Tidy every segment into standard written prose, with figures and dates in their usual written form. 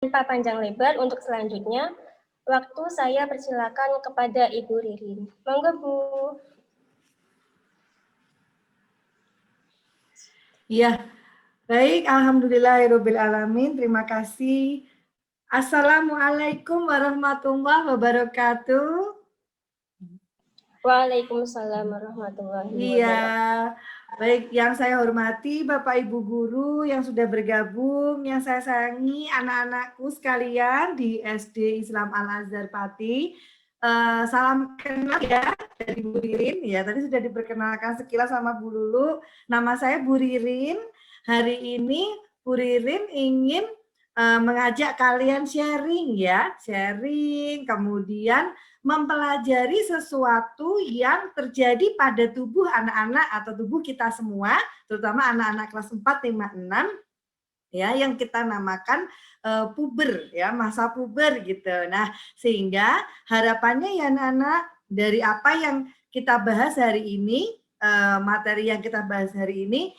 Tanpa panjang lebar, untuk selanjutnya, waktu saya persilakan kepada Ibu Ririn. Monggo, Bu. Iya, baik. Alhamdulillahirabbil alamin. Terima kasih. Assalamualaikum warahmatullahi wabarakatuh. Waalaikumsalam warahmatullahi Iya, wabarakatuh. baik, yang saya hormati Bapak Ibu guru yang sudah bergabung, yang saya sayangi anak-anakku sekalian di SD Islam Al-Azhar Pati. Salam kenal ya dari Bu Ririn ya. Tadi sudah diperkenalkan sekilas sama Bu Lulu. Nama saya Bu Ririn. Hari ini Bu Ririn ingin mengajak kalian sharing ya, sharing, kemudian mempelajari sesuatu yang terjadi pada tubuh anak-anak atau tubuh kita semua, terutama anak-anak kelas 4, 5, 6, ya, yang kita namakan puber, ya, masa puber gitu. Nah, sehingga harapannya ya anak-anak, dari apa yang kita bahas hari ini, materi yang kita bahas hari ini,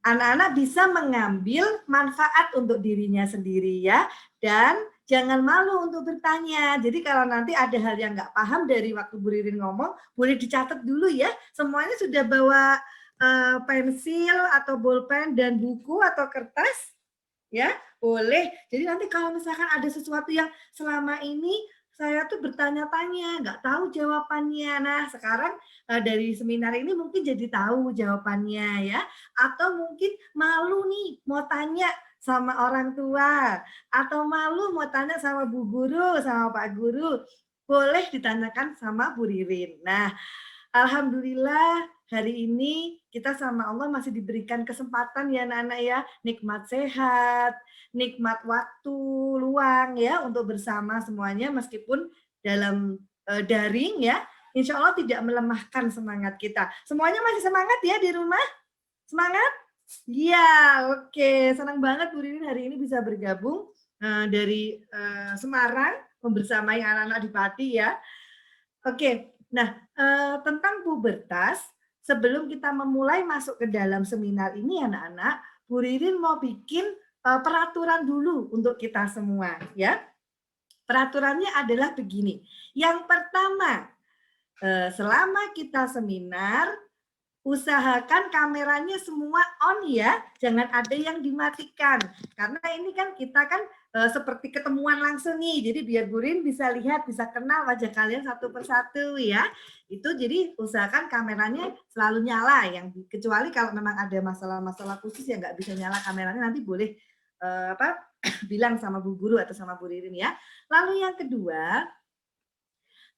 anak-anak bisa mengambil manfaat untuk dirinya sendiri ya, dan jangan malu untuk bertanya. Jadi kalau nanti ada hal yang nggak paham dari waktu Bu Ririn ngomong, boleh dicatat dulu ya. Semuanya sudah bawa pensil atau bolpen dan buku atau kertas? Ya, boleh. Jadi nanti kalau misalkan ada sesuatu yang selama ini saya tuh bertanya-tanya, nggak tahu jawabannya. Nah, sekarang dari seminar ini mungkin jadi tahu jawabannya ya. Atau mungkin malu nih mau tanya sama orang tua, atau malu mau tanya sama Bu Guru, sama Pak Guru. Boleh ditanyakan sama Bu Ririn. Nah, alhamdulillah hari ini kita sama Allah masih diberikan kesempatan ya anak-anak ya, nikmat sehat, nikmat waktu luang ya untuk bersama semuanya meskipun dalam daring ya. Insya Allah tidak melemahkan semangat kita. Semuanya masih semangat ya di rumah? Semangat? Iya, oke. Senang banget Bu Ririn hari ini bisa bergabung dari Semarang membersamai anak-anak di Pati ya. Oke, nah tentang pubertas, sebelum kita memulai masuk ke dalam seminar ini anak-anak, Bu Ririn mau bikin peraturan dulu untuk kita semua ya. Peraturannya adalah begini. Yang pertama, selama kita seminar, usahakan kameranya semua on ya, jangan ada yang dimatikan. Karena ini kan kita kan seperti ketemuan langsung nih, jadi biar Bu Ririn bisa lihat, bisa kenal wajah kalian satu persatu ya. Itu jadi usahakan kameranya selalu nyala, yang kecuali kalau memang ada masalah-masalah khusus yang nggak bisa nyala kameranya, nanti boleh bilang sama Bu Guru atau sama Bu Ririn ya. Lalu yang kedua,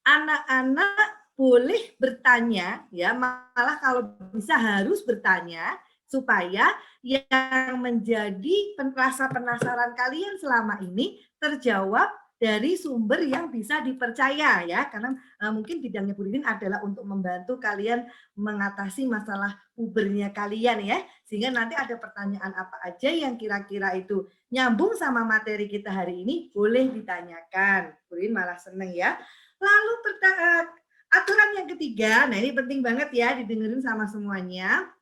anak-anak boleh bertanya ya, malah kalau bisa harus bertanya supaya yang menjadi rasa penasaran kalian selama ini terjawab dari sumber yang bisa dipercaya ya, karena mungkin bidangnya Bu Ririn adalah untuk membantu kalian mengatasi masalah pubernya kalian ya, sehingga nanti ada pertanyaan apa aja yang kira-kira itu nyambung sama materi kita hari ini boleh ditanyakan. Bu Ririn malah seneng ya. Lalu aturan yang ketiga, nah ini penting banget ya didengerin sama semuanya.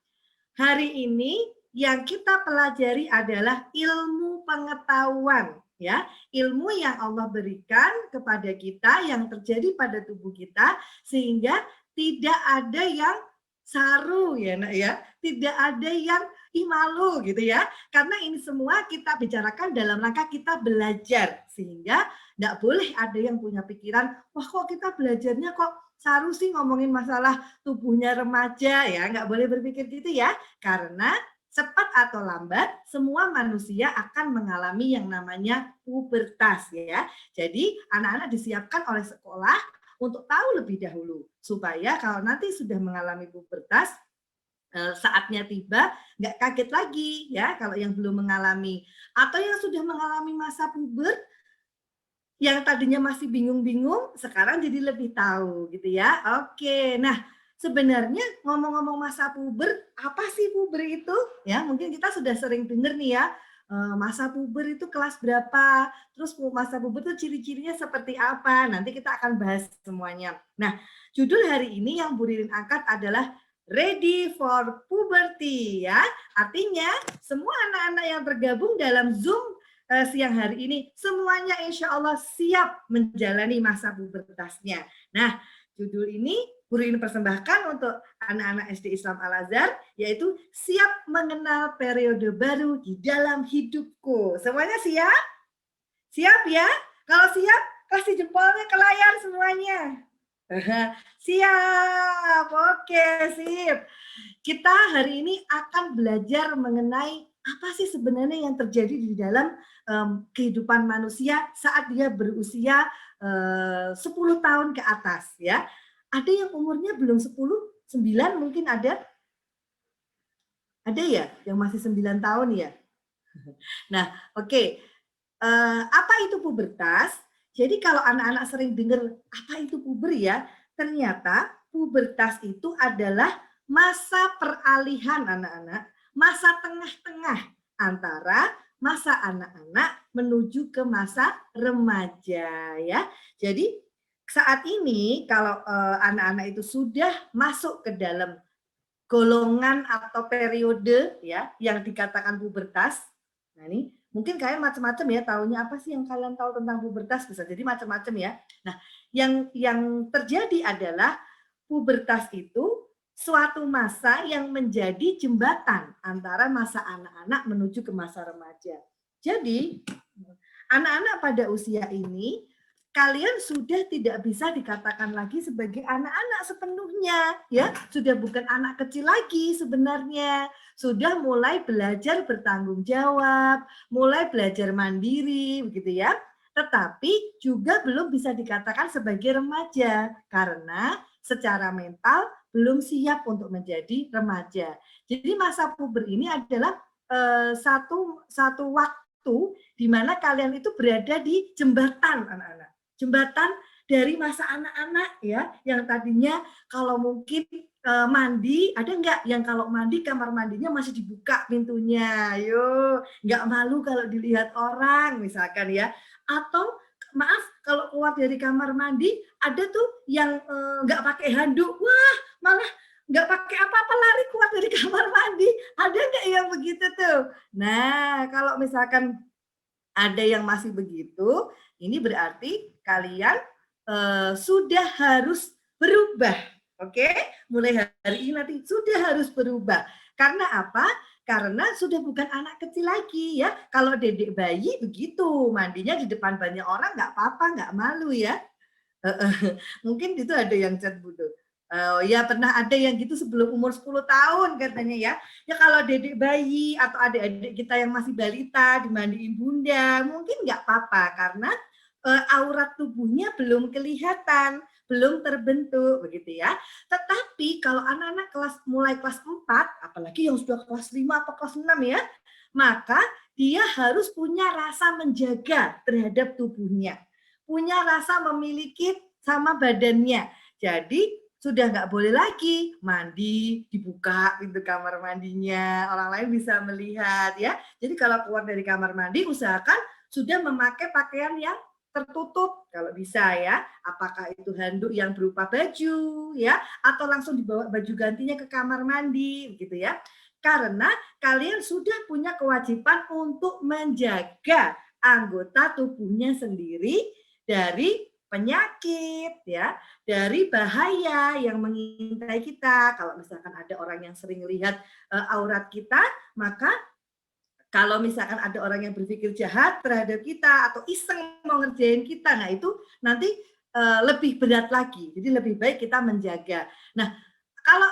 Hari ini yang kita pelajari adalah ilmu pengetahuan ya, ilmu yang Allah berikan kepada kita yang terjadi pada tubuh kita sehingga tidak ada yang saru ya nak ya, tidak ada yang malu gitu ya, karena ini semua kita bicarakan dalam rangka kita belajar sehingga nggak boleh ada yang punya pikiran wah kok kita belajarnya kok saru sih ngomongin masalah tubuhnya remaja ya, nggak boleh berpikir gitu ya, karena cepat atau lambat semua manusia akan mengalami yang namanya pubertas ya. Jadi anak-anak disiapkan oleh sekolah untuk tahu lebih dahulu supaya kalau nanti sudah mengalami pubertas saatnya tiba nggak kaget lagi ya kalau yang belum mengalami, atau yang sudah mengalami masa puber yang tadinya masih bingung-bingung sekarang jadi lebih tahu gitu ya. Oke, nah sebenarnya ngomong-ngomong masa puber, apa sih puber itu? Ya, mungkin kita sudah sering dengar nih ya, masa puber itu kelas berapa, terus masa puber itu ciri-cirinya seperti apa, nanti kita akan bahas semuanya. Nah, judul hari ini yang Bu Ririn angkat adalah Ready for Puberty ya, artinya semua anak-anak yang tergabung dalam Zoom siang hari ini semuanya insya Allah siap menjalani masa pubertasnya. Nah, judul ini Guru ini persembahkan untuk anak-anak SD Islam Al-Azhar, yaitu siap mengenal periode baru di dalam hidupku. Semuanya siap? Siap ya? Kalau siap, kasih jempolnya ke layar semuanya. Siap, oke, sip. Kita hari ini akan belajar mengenai apa sih sebenarnya yang terjadi di dalam kehidupan manusia saat dia berusia 10 tahun ke atas ya. Ada yang umurnya belum 10, 9 mungkin ada. Ada ya yang masih 9 tahun ya? Nah, oke. Apa itu pubertas? Jadi kalau anak-anak sering dengar apa itu puber ya, ternyata pubertas itu adalah masa peralihan anak-anak, masa tengah-tengah antara masa anak-anak menuju ke masa remaja ya. Jadi saat ini kalau anak-anak itu sudah masuk ke dalam golongan atau periode ya yang dikatakan pubertas. Nah, ini mungkin kalian macam-macam ya, tahunya apa sih yang kalian tahu tentang pubertas, bisa jadi macam-macam ya. Nah, yang terjadi adalah pubertas itu suatu masa yang menjadi jembatan antara masa anak-anak menuju ke masa remaja. Jadi, anak-anak pada usia ini kalian sudah tidak bisa dikatakan lagi sebagai anak-anak sepenuhnya, ya. Sudah bukan anak kecil lagi sebenarnya. Sudah mulai belajar bertanggung jawab, mulai belajar mandiri, begitu ya. Tetapi juga belum bisa dikatakan sebagai remaja karena secara mental belum siap untuk menjadi remaja. Jadi masa puber ini adalah satu waktu di mana kalian itu berada di jembatan anak-anak. Jembatan dari masa anak-anak ya, yang tadinya kalau mungkin mandi, ada nggak yang kalau mandi kamar mandinya masih dibuka pintunya, yo nggak malu kalau dilihat orang misalkan ya, atau maaf kalau keluar dari kamar mandi ada tuh yang nggak pakai handuk, wah malah nggak pakai apa-apa lari keluar dari kamar mandi, ada nggak yang begitu tuh? Nah kalau misalkan ada yang masih begitu, ini berarti kalian sudah harus berubah. Oke, mulai hari ini nanti sudah harus berubah. Karena apa? Karena sudah bukan anak kecil lagi ya. Kalau dedek bayi begitu, mandinya di depan banyak orang nggak apa-apa, nggak malu ya. Mungkin itu ada yang chat Budo. Ya pernah ada yang gitu sebelum umur 10 tahun katanya ya. Ya kalau dedek bayi atau adik-adik kita yang masih balita dimandiin bunda, mungkin nggak apa-apa karena aurat tubuhnya belum kelihatan, belum terbentuk begitu ya. Tetapi kalau anak-anak mulai kelas 4, apalagi yang sudah kelas 5 atau kelas 6 ya, maka dia harus punya rasa menjaga terhadap tubuhnya. Punya rasa memiliki sama badannya. Jadi sudah nggak boleh lagi mandi dibuka pintu kamar mandinya, orang lain bisa melihat ya. Jadi kalau keluar dari kamar mandi usahakan sudah memakai pakaian yang tertutup kalau bisa ya. Apakah itu handuk yang berupa baju ya, atau langsung dibawa baju gantinya ke kamar mandi gitu ya. Karena kalian sudah punya kewajiban untuk menjaga anggota tubuhnya sendiri dari penyakit ya, dari bahaya yang mengintai kita. Kalau misalkan ada orang yang sering lihat aurat kita, maka kalau misalkan ada orang yang berpikir jahat terhadap kita atau iseng mau ngerjain kita, nah itu nanti lebih berat lagi. Jadi lebih baik kita menjaga. Nah, kalau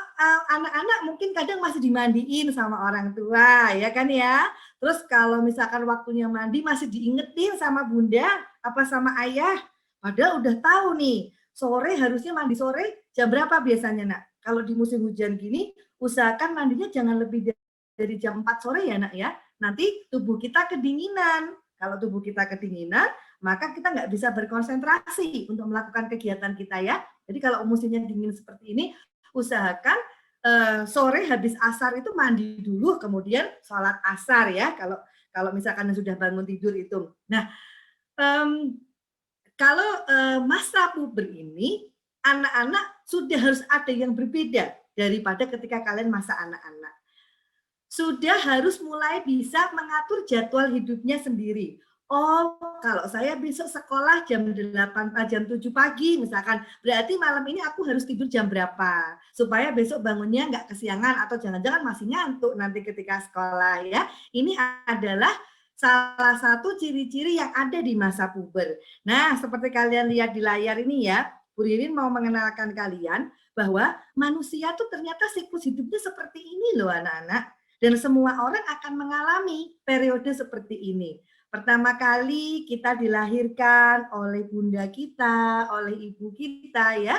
anak-anak mungkin kadang masih dimandiin sama orang tua, ya kan ya. Terus kalau misalkan waktunya mandi masih diingetin sama bunda apa sama ayah, padahal udah tahu nih, sore harusnya mandi sore jam berapa biasanya nak? Kalau di musim hujan gini, usahakan mandinya jangan lebih dari jam 4 sore ya nak ya. Nanti tubuh kita kedinginan. Kalau tubuh kita kedinginan, maka kita nggak bisa berkonsentrasi untuk melakukan kegiatan kita ya. Jadi kalau musimnya dingin seperti ini, usahakan sore habis asar itu mandi dulu, kemudian sholat asar ya. Kalau misalkan sudah bangun tidur itu. Nah, kalau masa puber ini, anak-anak sudah harus ada yang berbeda daripada ketika kalian masa anak-anak. sudah harus mulai bisa mengatur jadwal hidupnya sendiri. Oh, kalau saya besok sekolah jam 8, jam 7 pagi misalkan, berarti malam ini aku harus tidur jam berapa, supaya besok bangunnya nggak kesiangan atau jangan-jangan masih ngantuk nanti ketika sekolah ya. Ini adalah salah satu ciri-ciri yang ada di masa puber. Nah, seperti kalian lihat di layar ini ya, Bu Ririn mau mengenalkan kalian bahwa manusia tuh ternyata siklus hidupnya seperti ini loh anak-anak. Dan semua orang akan mengalami periode seperti ini. Pertama kali kita dilahirkan oleh bunda kita, oleh ibu kita ya,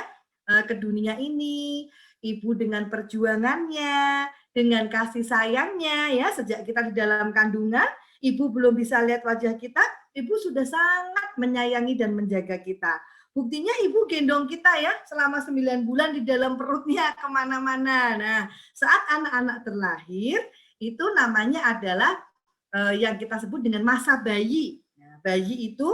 ke dunia ini. Ibu dengan perjuangannya, dengan kasih sayangnya ya, sejak kita di dalam kandungan, ibu belum bisa lihat wajah kita, ibu sudah sangat menyayangi dan menjaga kita. Buktinya ibu gendong kita ya selama 9 bulan di dalam perutnya kemana-mana. Nah, saat anak-anak terlahir, itu namanya adalah yang kita sebut dengan masa bayi. Nah, bayi itu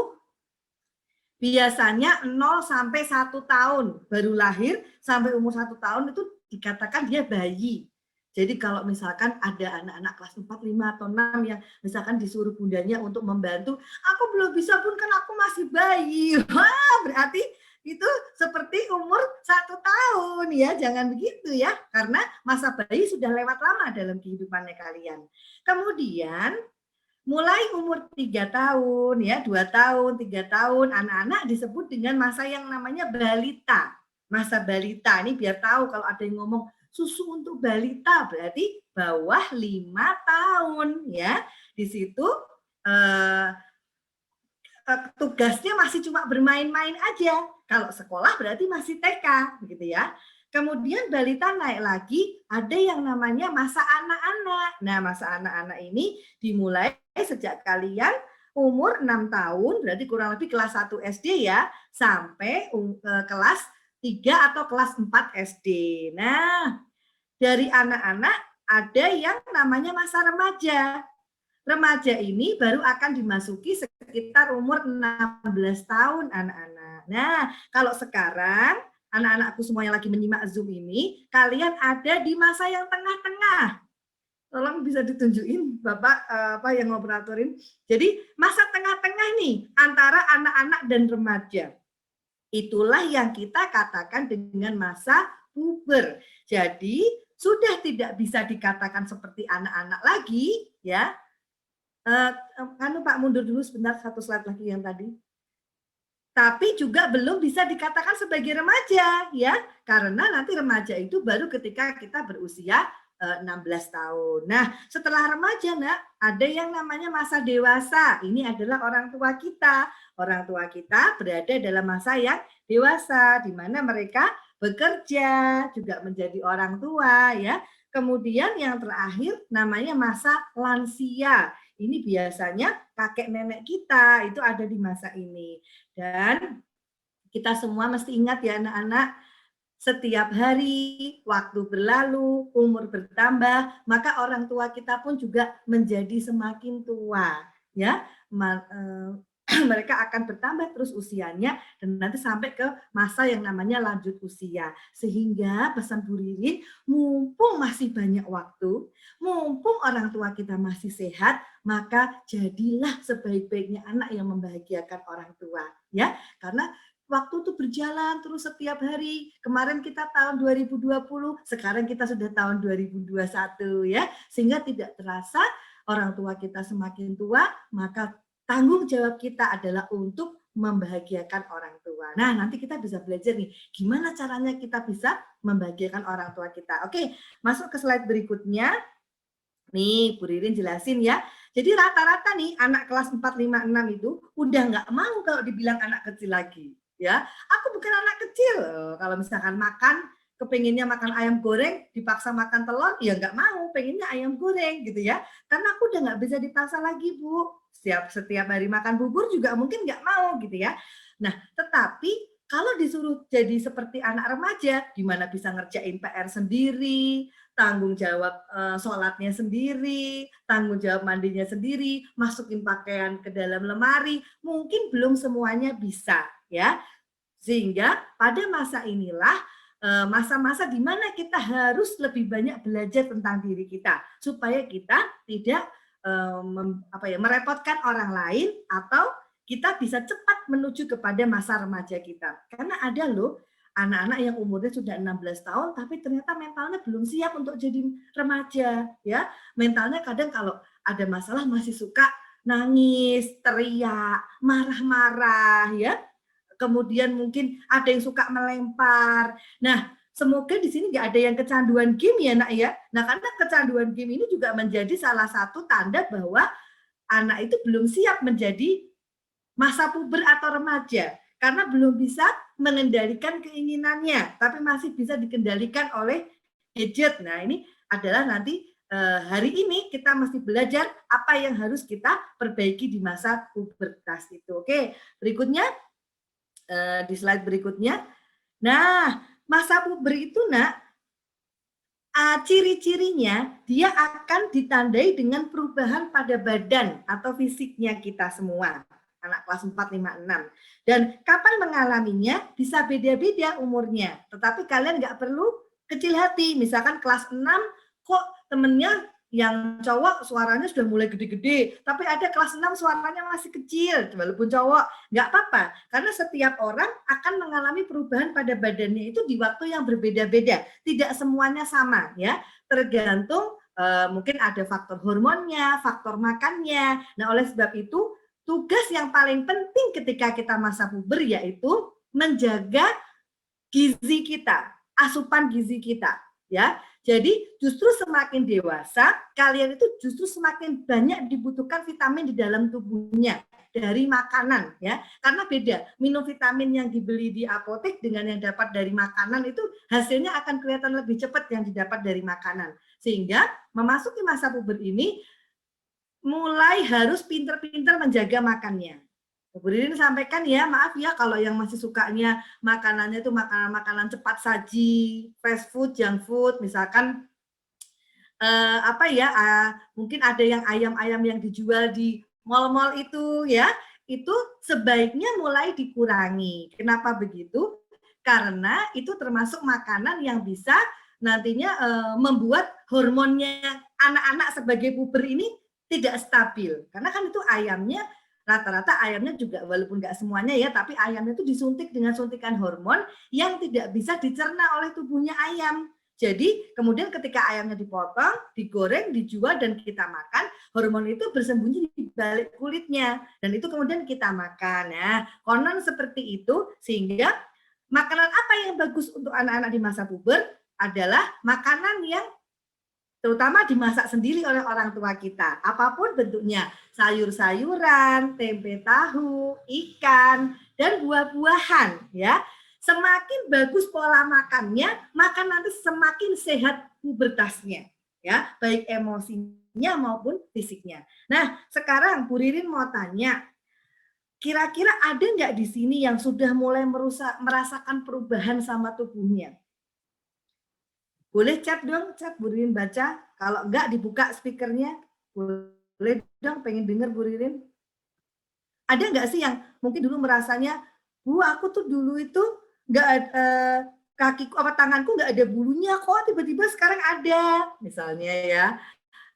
biasanya 0 sampai 1 tahun baru lahir, sampai umur 1 tahun itu dikatakan dia bayi. Jadi kalau misalkan ada anak-anak kelas 4, 5, atau 6 yang misalkan disuruh bundanya untuk membantu, aku belum bisa pun kan aku masih bayi. Wah, berarti itu seperti umur 1 tahun ya, jangan begitu ya, karena masa bayi sudah lewat lama dalam kehidupannya kalian. Kemudian mulai umur 3 tahun ya, 2 tahun, 3 tahun, anak-anak disebut dengan masa yang namanya balita. Masa balita ini biar tahu kalau ada yang ngomong susu untuk balita berarti bawah 5 tahun ya. Di situ tugasnya masih cuma bermain-main aja. Kalau sekolah berarti masih TK gitu ya. Kemudian balita naik lagi, ada yang namanya masa anak-anak. Nah, masa anak-anak ini dimulai sejak kalian umur 6 tahun, berarti kurang lebih kelas 1 SD ya, sampai kelas 3 atau kelas 4 SD. Nah, dari anak-anak ada yang namanya masa remaja. Remaja ini baru akan dimasuki sekitar umur 16 tahun anak-anak. Nah, kalau sekarang anak-anakku semua yang lagi menyimak Zoom ini, kalian ada di masa yang tengah-tengah. Tolong bisa ditunjukin Bapak apa yang ngoperatorin. Jadi masa tengah-tengah nih antara anak-anak dan remaja. Itulah yang kita katakan dengan masa puber. Jadi sudah tidak bisa dikatakan seperti anak-anak lagi ya. Pak mundur dulu sebentar, satu slide lagi yang tadi. Tapi juga belum bisa dikatakan sebagai remaja ya, karena nanti remaja itu baru ketika kita berusia 16 tahun. Nah, setelah remaja, Nak, ada yang namanya masa dewasa. Ini adalah orang tua kita. Orang tua kita berada dalam masa yang dewasa, di mana mereka bekerja, juga menjadi orang tua ya. Kemudian yang terakhir namanya masa lansia. Ini biasanya kakek nenek kita itu ada di masa ini. Dan kita semua mesti ingat ya anak-anak, setiap hari waktu berlalu, umur bertambah, maka orang tua kita pun juga menjadi semakin tua. Ya, mereka akan bertambah terus usianya dan nanti sampai ke masa yang namanya lanjut usia. Sehingga pesan Bu Ririn, mumpung masih banyak waktu, mumpung orang tua kita masih sehat, maka jadilah sebaik-baiknya anak yang membahagiakan orang tua, ya. Karena waktu itu berjalan terus setiap hari. Kemarin kita tahun 2020, sekarang kita sudah tahun 2021 ya. Sehingga tidak terasa orang tua kita semakin tua, maka tanggung jawab kita adalah untuk membahagiakan orang tua. Nah, nanti kita bisa belajar nih, gimana caranya kita bisa membahagiakan orang tua kita. Oke, masuk ke slide berikutnya. Nih, Bu Ririn jelasin ya. Jadi rata-rata nih anak kelas 4, 5, 6 itu udah nggak mau kalau dibilang anak kecil lagi. Ya, aku bukan anak kecil. Kalau misalkan makan, kepenginnya makan ayam goreng, dipaksa makan telur, ya nggak mau, pengennya ayam goreng gitu ya. Karena aku udah nggak bisa dipaksa lagi, Bu. Setiap hari makan bubur juga mungkin nggak mau gitu ya. Nah, tetapi kalau disuruh jadi seperti anak remaja, gimana bisa ngerjain PR sendiri, tanggung jawab sholatnya sendiri, tanggung jawab mandinya sendiri, masukin pakaian ke dalam lemari, mungkin belum semuanya bisa ya. Sehingga pada masa inilah masa-masa di mana kita harus lebih banyak belajar tentang diri kita supaya kita tidak merepotkan orang lain atau kita bisa cepat menuju kepada masa remaja kita. Karena ada loh anak-anak yang umurnya sudah 16 tahun tapi ternyata mentalnya belum siap untuk jadi remaja, ya. Mentalnya kadang kalau ada masalah masih suka nangis, teriak, marah-marah, ya. Kemudian mungkin ada yang suka melempar. Nah, semoga di sini nggak ada yang kecanduan game ya, Nak ya. Nah, karena kecanduan game ini juga menjadi salah satu tanda bahwa anak itu belum siap menjadi masa puber atau remaja karena belum bisa mengendalikan keinginannya, tapi masih bisa dikendalikan oleh gadget. Nah, ini adalah nanti hari ini kita mesti belajar apa yang harus kita perbaiki di masa pubertas itu. Oke, berikutnya di slide berikutnya. Nah, masa puber itu, Nak, ciri-cirinya dia akan ditandai dengan perubahan pada badan atau fisiknya kita semua. Anak kelas 4, 5, 6. Dan kapan mengalaminya bisa beda-beda umurnya. Tetapi kalian nggak perlu kecil hati. Misalkan kelas 6 kok temennya yang cowok suaranya sudah mulai gede-gede, tapi ada kelas 6 suaranya masih kecil, walaupun cowok, nggak apa-apa. Karena setiap orang akan mengalami perubahan pada badannya itu di waktu yang berbeda-beda. Tidak semuanya sama, ya. Tergantung mungkin ada faktor hormonnya, faktor makannya. Nah, oleh sebab itu, tugas yang paling penting ketika kita masa puber yaitu menjaga gizi kita, asupan gizi kita, ya. Jadi justru semakin dewasa, kalian itu justru semakin banyak dibutuhkan vitamin di dalam tubuhnya dari makanan, ya. Karena beda, minum vitamin yang dibeli di apotek dengan yang dapat dari makanan itu hasilnya akan kelihatan lebih cepat yang didapat dari makanan. Sehingga memasuki masa puber ini mulai harus pinter-pinter menjaga makannya. Bu Ririn sampaikan ya, maaf ya kalau yang masih sukanya makanannya itu makanan-makanan cepat saji, fast food, junk food, misalkan mungkin ada yang ayam-ayam yang dijual di mal-mal itu ya, itu sebaiknya mulai dikurangi. Kenapa begitu? Karena itu termasuk makanan yang bisa nantinya membuat hormonnya anak-anak sebagai puber ini tidak stabil. Karena kan itu ayamnya, rata-rata ayamnya juga walaupun nggak semuanya ya, tapi ayamnya itu disuntik dengan suntikan hormon yang tidak bisa dicerna oleh tubuhnya ayam. Jadi kemudian ketika ayamnya dipotong, digoreng, dijual, dan kita makan, hormon itu bersembunyi di balik kulitnya. Dan itu kemudian kita makan. Nah, konon seperti itu, sehingga makanan apa yang bagus untuk anak-anak di masa puber adalah makanan yang terutama dimasak sendiri oleh orang tua kita. Apapun bentuknya, sayur-sayuran, tempe tahu, ikan, dan buah-buahan. Ya, semakin bagus pola makannya, maka nanti semakin sehat pubertasnya. Ya, baik emosinya maupun fisiknya. Nah, sekarang Bu Ririn mau tanya, kira-kira ada nggak di sini yang sudah mulai merasakan perubahan sama tubuhnya? Boleh chat dong, chat Bu Ririn baca. Kalau enggak dibuka speakernya. Boleh dong, pengen dengar Bu Ririn. Ada enggak sih yang mungkin dulu merasanya, Bu, aku tuh dulu itu enggak ada kakiku apa tanganku enggak ada bulunya, kok tiba-tiba sekarang ada, misalnya ya.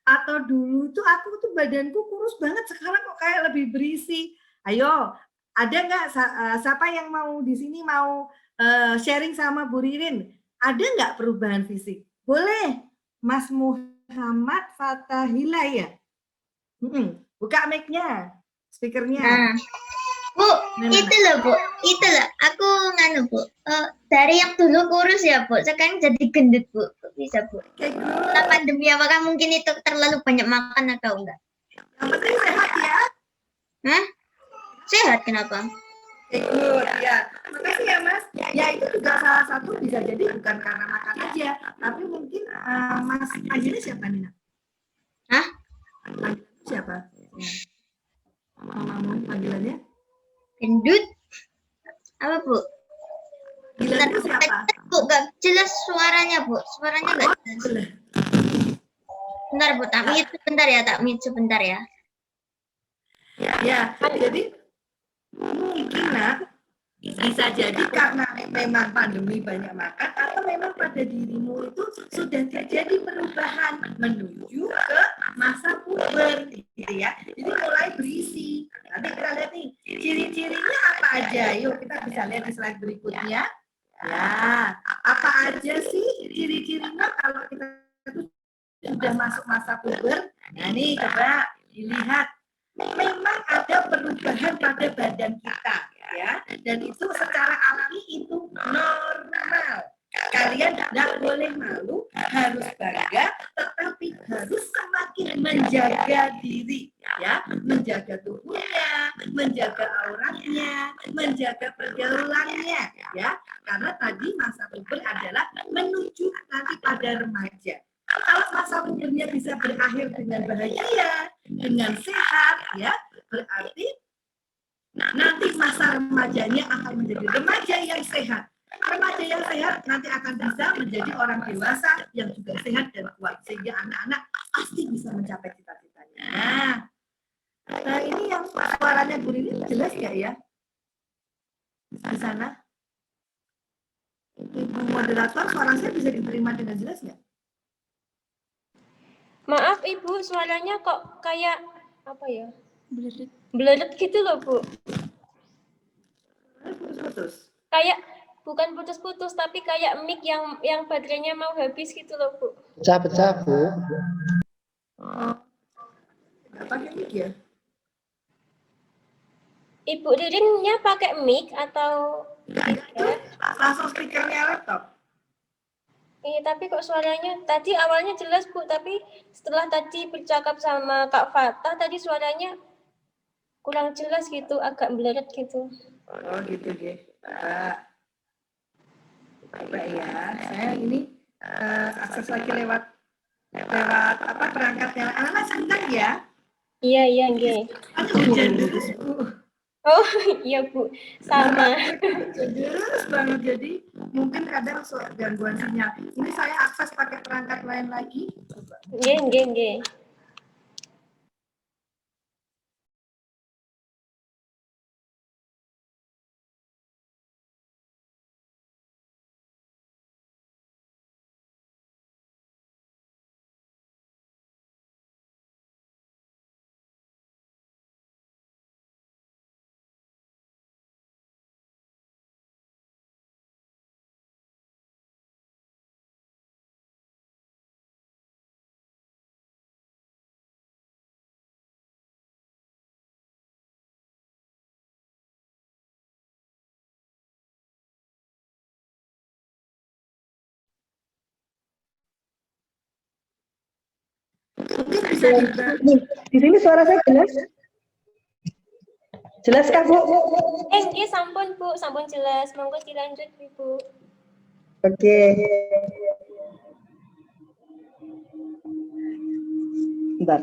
Atau dulu tuh aku tuh badanku kurus banget, sekarang kok kayak lebih berisi. Ayo, ada enggak siapa yang mau di sini mau sharing sama Bu Ririn? Ada nggak perubahan fisik? Boleh, Mas Muhammad Fatahila ya? Buka mic-nya, speakernya. Nah, Bu, itu loh Bu, itu loh. Aku nganu Bu, dari yang dulu kurus ya Bu, sekarang jadi gendut Bu. Bisa Bu. Setelah pandemi apakah mungkin itu terlalu banyak makan atau enggak? Yang penting sehat ya. Hah? Sehat kenapa? Good, ya. Makasih ya Mas. Ya itu juga salah satu bisa jadi bukan karena makan aja, tapi mungkin Mas panggilannya siapa Nina? Hah? Siapa? Mamamu panggilannya? Gendut? Apa Bu? Panggilannya siapa? Bu, gak jelas suaranya Bu. Suaranya gak jelas. Bentar Bu, tak mute sebentar ya, tak mute sebentar ya. Ya, jadi mungkin Bisa jadi karena memang pandemi banyak makan atau memang pada dirimu itu sudah terjadi perubahan menuju ke masa puber gitu ya. Jadi mulai berisi. Nanti kita lihat nih ciri-cirinya apa aja. Yuk kita bisa lihat di slide berikutnya. Ya, apa aja sih ciri-cirinya kalau kita sudah masuk masa puber? Nah nih coba dilihat. Memang ada perubahan pada badan kita ya, dan itu secara alami itu normal. Kalian tidak boleh malu, harus bangga, tetapi harus semakin menjaga diri ya, menjaga tubuhnya, menjaga auratnya, menjaga pergaulannya ya, karena tadi masa puber adalah menuju nanti pada remaja. Kalau masa pubernya bisa berakhir dengan bahagia, dengan sehat, ya berarti nanti masa remajanya akan menjadi remaja yang sehat. Remaja yang sehat nanti akan bisa menjadi orang dewasa yang juga sehat dan kuat, sehingga anak-anak pasti bisa mencapai cita-citanya. Nah, ini yang suaranya Bu Rini jelas nggak ya? Di sana? Ibu moderator, suara saya bisa diterima dengan jelas nggak? Maaf Ibu, suaranya kok kayak apa ya? Beledet gitu loh, Bu. Putus-putus. Kayak bukan putus-putus tapi kayak mic yang baterainya mau habis gitu loh, Bu. Pecah-pecah, Bu. Nggak pakai mic ya? Ibu Ririnnya pakai mic atau langsung speakernya laptop? Iya, tapi kok suaranya tadi awalnya jelas Bu, tapi setelah tadi bercakap sama Kak Fatah, tadi suaranya kurang jelas gitu, agak blurred gitu. Oh gitu deh. Coba ya, saya ini akses lagi lewat apa perangkatnya. Anak sebentar ya. Iya, nggih. Aduh, hujan terus, Bu. Oh, iya Bu, sama. Terus banget, jadi mungkin kadang gangguan sinyal. Ini saya akses pakai perangkat lain lagi. Coba. Nggih. Mungkin bisa Di sini suara saya jelas? Jelaskah, Bu? Nggih, sampun Bu, sampun jelas. Monggo dilanjut Ibu. Oke. Bentar.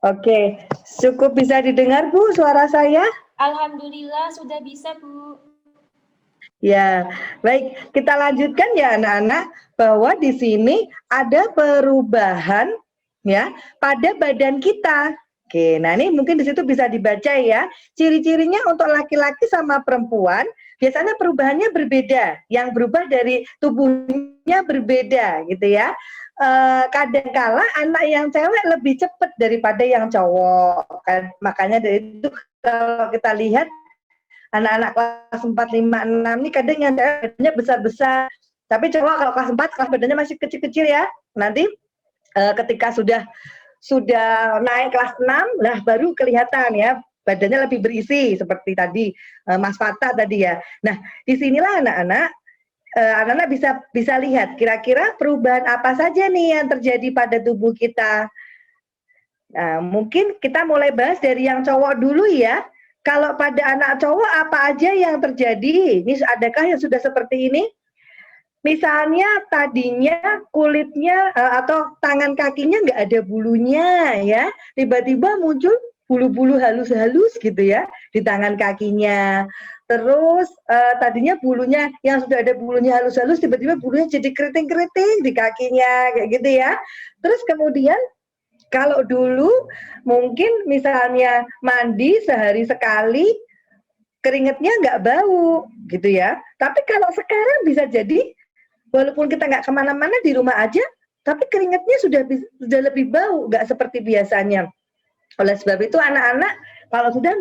Oke, cukup bisa didengar Bu suara saya? Alhamdulillah sudah bisa Bu. Ya, baik. Kita lanjutkan ya anak-anak bahwa di sini ada perubahan ya pada badan kita. Oke, nah ini mungkin di situ bisa dibaca ya. Ciri-cirinya untuk laki-laki sama perempuan biasanya perubahannya berbeda. Yang berubah dari tubuhnya berbeda gitu ya. Kadangkala anak yang cewek lebih cepat daripada yang cowok. Makanya dari itu kalau kita lihat anak-anak kelas 4, 5, 6 ini kadang yang badannya besar-besar. Tapi cowok kalau kelas 4 kelas badannya masih kecil-kecil ya. Nanti ketika sudah naik kelas 6 lah baru kelihatan ya badannya lebih berisi seperti tadi Mas Fatah tadi ya. Nah, disinilah anak-anak bisa lihat kira-kira perubahan apa saja nih yang terjadi pada tubuh kita. Nah, mungkin kita mulai bahas dari yang cowok dulu ya. Kalau pada anak cowok apa aja yang terjadi? Ini adakah yang sudah seperti ini? misalnya tadinya kulitnya atau tangan kakinya nggak ada bulunya ya, tiba-tiba muncul bulu-bulu halus-halus gitu ya di tangan kakinya. Terus tadinya bulunya yang sudah ada bulunya halus-halus, tiba-tiba bulunya jadi keriting-keriting di kakinya kayak gitu ya. Terus kemudian kalau dulu mungkin misalnya mandi sehari sekali, keringetnya nggak bau gitu ya. Tapi kalau sekarang bisa jadi walaupun kita nggak kemana-mana di rumah aja, tapi keringatnya sudah lebih bau, nggak seperti biasanya. Oleh sebab itu anak-anak kalau sudah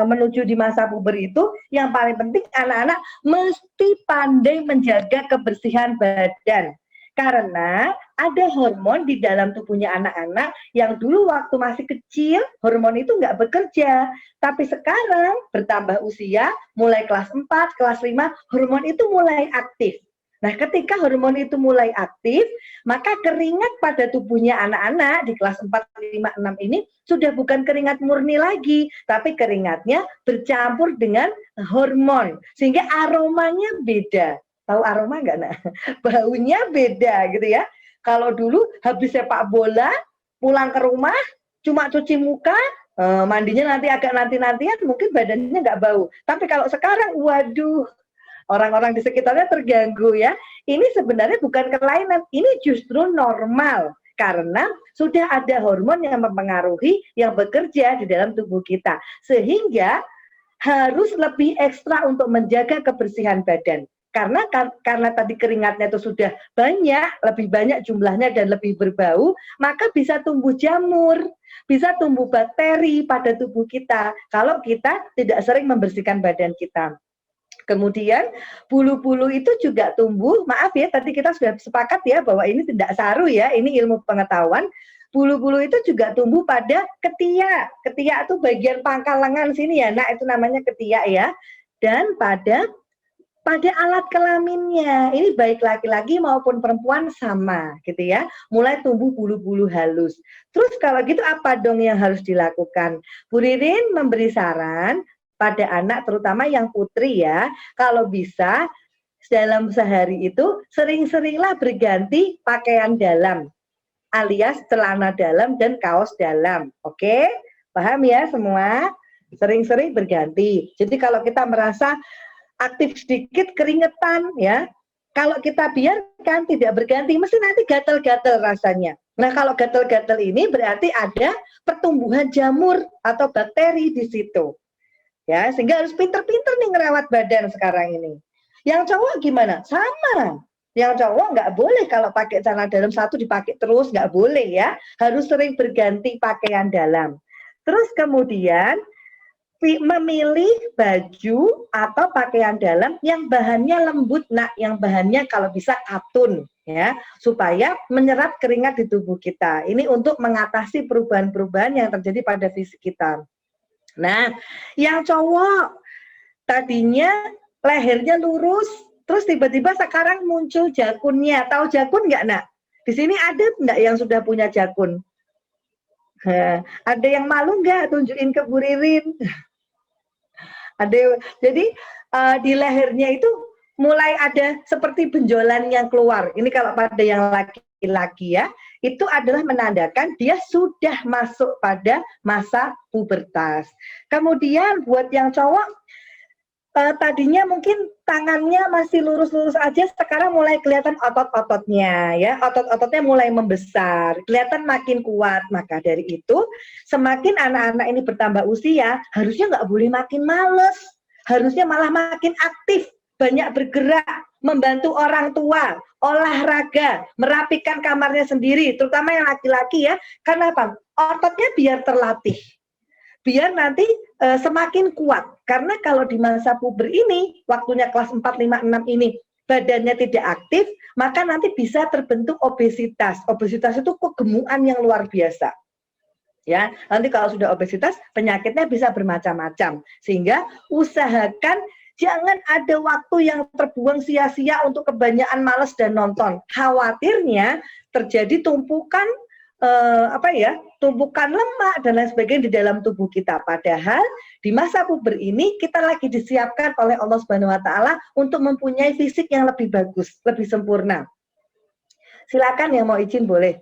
menuju di masa puber itu, yang paling penting anak-anak mesti pandai menjaga kebersihan badan. Karena ada hormon di dalam tubuhnya anak-anak yang dulu waktu masih kecil, hormon itu nggak bekerja. Tapi sekarang bertambah usia, mulai kelas 4, kelas 5, hormon itu mulai aktif. Nah, ketika hormon itu mulai aktif, maka keringat pada tubuhnya anak-anak di kelas 4, 5, 6 ini sudah bukan keringat murni lagi, tapi keringatnya bercampur dengan hormon, sehingga aromanya beda. Tahu aroma nggak, Nak? Baunya beda gitu ya. Kalau dulu habis sepak bola, pulang ke rumah, cuma cuci muka, mandinya nanti agak nanti-nantian, mungkin badannya nggak bau. Tapi kalau sekarang, waduh, orang-orang di sekitarnya terganggu ya. Ini sebenarnya bukan kelainan, ini justru normal. Karena sudah ada hormon yang mempengaruhi, yang bekerja di dalam tubuh kita. Sehingga harus lebih ekstra untuk menjaga kebersihan badan. Karena tadi keringatnya itu sudah banyak, lebih banyak jumlahnya dan lebih berbau, maka bisa tumbuh jamur, bisa tumbuh bakteri pada tubuh kita kalau kita tidak sering membersihkan badan kita. Kemudian bulu-bulu itu juga tumbuh, maaf ya tadi kita sudah sepakat ya bahwa ini tidak saru ya, ini ilmu pengetahuan. Bulu-bulu itu juga tumbuh pada ketiak. Ketiak itu bagian pangkal lengan sini ya, nah itu namanya ketiak ya. Dan pada alat kelaminnya, ini baik laki-laki maupun perempuan sama gitu ya, mulai tumbuh bulu-bulu halus. Terus kalau gitu apa dong yang harus dilakukan? Bu Ririn memberi saran pada anak terutama yang putri ya, kalau bisa dalam sehari itu sering-seringlah berganti pakaian dalam, alias celana dalam dan kaos dalam. Oke? Paham ya semua? Sering-sering berganti. Jadi kalau kita merasa aktif sedikit keringetan ya, kalau kita biarkan tidak berganti mesti nanti gatal-gatal rasanya. Nah kalau gatal-gatal ini berarti ada pertumbuhan jamur atau bakteri di situ ya, sehingga harus pinter-pinter nih ngerawat badan sekarang ini. Yang cowok gimana? Sama, yang cowok nggak boleh kalau pakai celana dalam satu dipakai terus, nggak boleh ya, harus sering berganti pakaian dalam. Terus kemudian memilih baju atau pakaian dalam yang bahannya lembut, Nak, yang bahannya kalau bisa katun ya, supaya menyerap keringat di tubuh kita. Ini untuk mengatasi perubahan-perubahan yang terjadi pada fisik kita. Nah, yang cowok tadinya lehernya lurus, terus tiba-tiba sekarang muncul jakunnya. Tahu jakun nggak, Nak? Di sini ada nggak yang sudah punya jakun? Ada yang malu nggak tunjukin ke Bu Ririn? Ada, jadi di lehernya itu mulai ada seperti benjolan yang keluar. Ini kalau pada yang laki-laki ya, itu adalah menandakan dia sudah masuk pada masa pubertas. Kemudian buat yang cowok, tadinya mungkin tangannya masih lurus-lurus aja, sekarang mulai kelihatan otot-ototnya ya, otot-ototnya mulai membesar, kelihatan makin kuat. Maka dari itu, semakin anak-anak ini bertambah usia, harusnya nggak boleh makin males, harusnya malah makin aktif, banyak bergerak, membantu orang tua, olahraga, merapikan kamarnya sendiri, terutama yang laki-laki ya. Kenapa? Ototnya biar terlatih, biar nanti semakin kuat. Karena kalau di masa puber ini, waktunya kelas 4, 5, 6 ini, badannya tidak aktif, maka nanti bisa terbentuk obesitas. Obesitas itu kegemukan yang luar biasa. Ya, nanti kalau sudah obesitas, penyakitnya bisa bermacam-macam. Sehingga usahakan jangan ada waktu yang terbuang sia-sia untuk kebanyakan malas dan nonton. Khawatirnya terjadi tumpukan tumpukan lemak dan lain sebagainya di dalam tubuh kita. Padahal di masa puber ini kita lagi disiapkan oleh Allah Subhanahu wa taala untuk mempunyai fisik yang lebih bagus, lebih sempurna. Silakan yang mau izin boleh.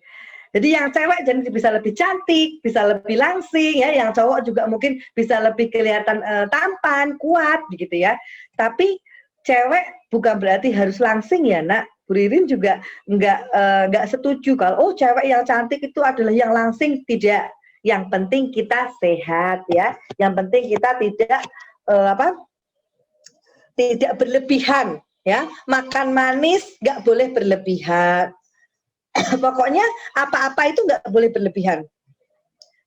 Jadi yang cewek jadi bisa lebih cantik, bisa lebih langsing ya, yang cowok juga mungkin bisa lebih kelihatan tampan, kuat begitu ya. Tapi cewek bukan berarti harus langsing ya, Nak. Bu Ririn juga nggak setuju kalau cewek yang cantik itu adalah yang langsing, tidak. Yang penting kita sehat ya. Yang penting kita tidak berlebihan ya. Makan manis nggak boleh berlebihan. Pokoknya apa-apa itu nggak boleh berlebihan.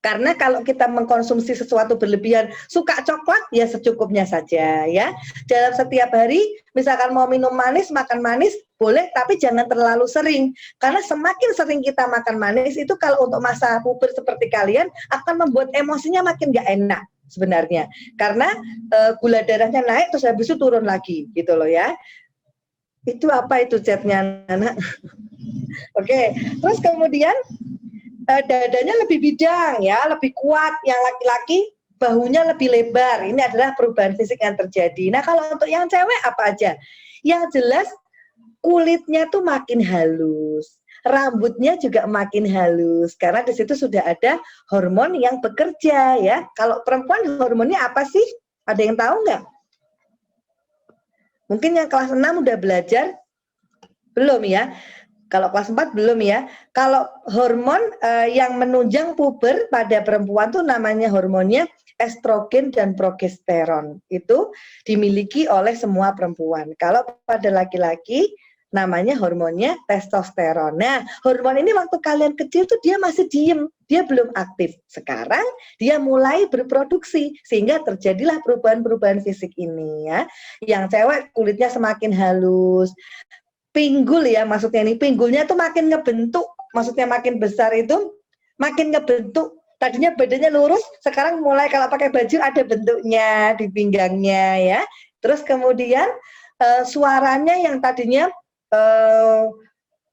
Karena kalau kita mengkonsumsi sesuatu berlebihan, suka coklat, ya secukupnya saja ya. Dalam setiap hari, misalkan mau minum manis, makan manis, boleh, tapi jangan terlalu sering. Karena semakin sering kita makan manis, itu kalau untuk masa puber seperti kalian, akan membuat emosinya makin gak enak sebenarnya. Karena gula darahnya naik, terus habis itu turun lagi, gitu loh ya. Itu apa itu chatnya, anak? Oke, terus kemudian, dadanya lebih bidang ya, lebih kuat. Yang laki-laki bahunya lebih lebar. Ini adalah perubahan fisik yang terjadi. Nah, kalau untuk yang cewek apa aja? Yang jelas kulitnya tuh makin halus, rambutnya juga makin halus karena di situ sudah ada hormon yang bekerja ya. Kalau perempuan hormonnya apa sih? Ada yang tahu nggak? Mungkin yang kelas 6 udah belajar? Belum ya? Kalau kelas 4 belum ya. Kalau hormon yang menunjang puber pada perempuan tuh namanya hormonnya estrogen dan progesteron. Itu dimiliki oleh semua perempuan. Kalau pada laki-laki namanya hormonnya testosteron. Nah, hormon ini waktu kalian kecil tuh dia masih diem, dia belum aktif. Sekarang dia mulai berproduksi sehingga terjadilah perubahan-perubahan fisik ini ya. Yang cewek kulitnya semakin halus. Pinggul ya, maksudnya ini pinggulnya tuh makin ngebentuk, maksudnya makin besar itu makin ngebentuk. Tadinya badannya lurus, sekarang mulai kalau pakai baju ada bentuknya di pinggangnya ya. Terus kemudian suaranya yang tadinya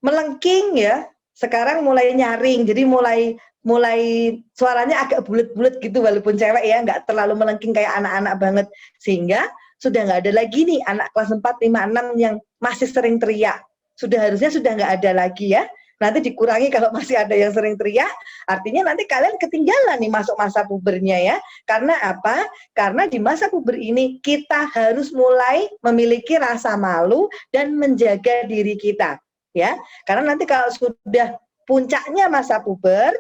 melengking ya, sekarang mulai nyaring. Jadi mulai suaranya agak bulet-bulet gitu walaupun cewek ya, nggak terlalu melengking kayak anak-anak banget. Sehingga sudah nggak ada lagi nih anak kelas 4, 5, 6 yang masih sering teriak. Harusnya sudah nggak ada lagi ya. Nanti dikurangi kalau masih ada yang sering teriak, artinya nanti kalian ketinggalan nih masuk masa pubernya ya. Karena apa? Karena di masa puber ini kita harus mulai memiliki rasa malu dan menjaga diri kita ya. Karena nanti kalau sudah puncaknya masa puber,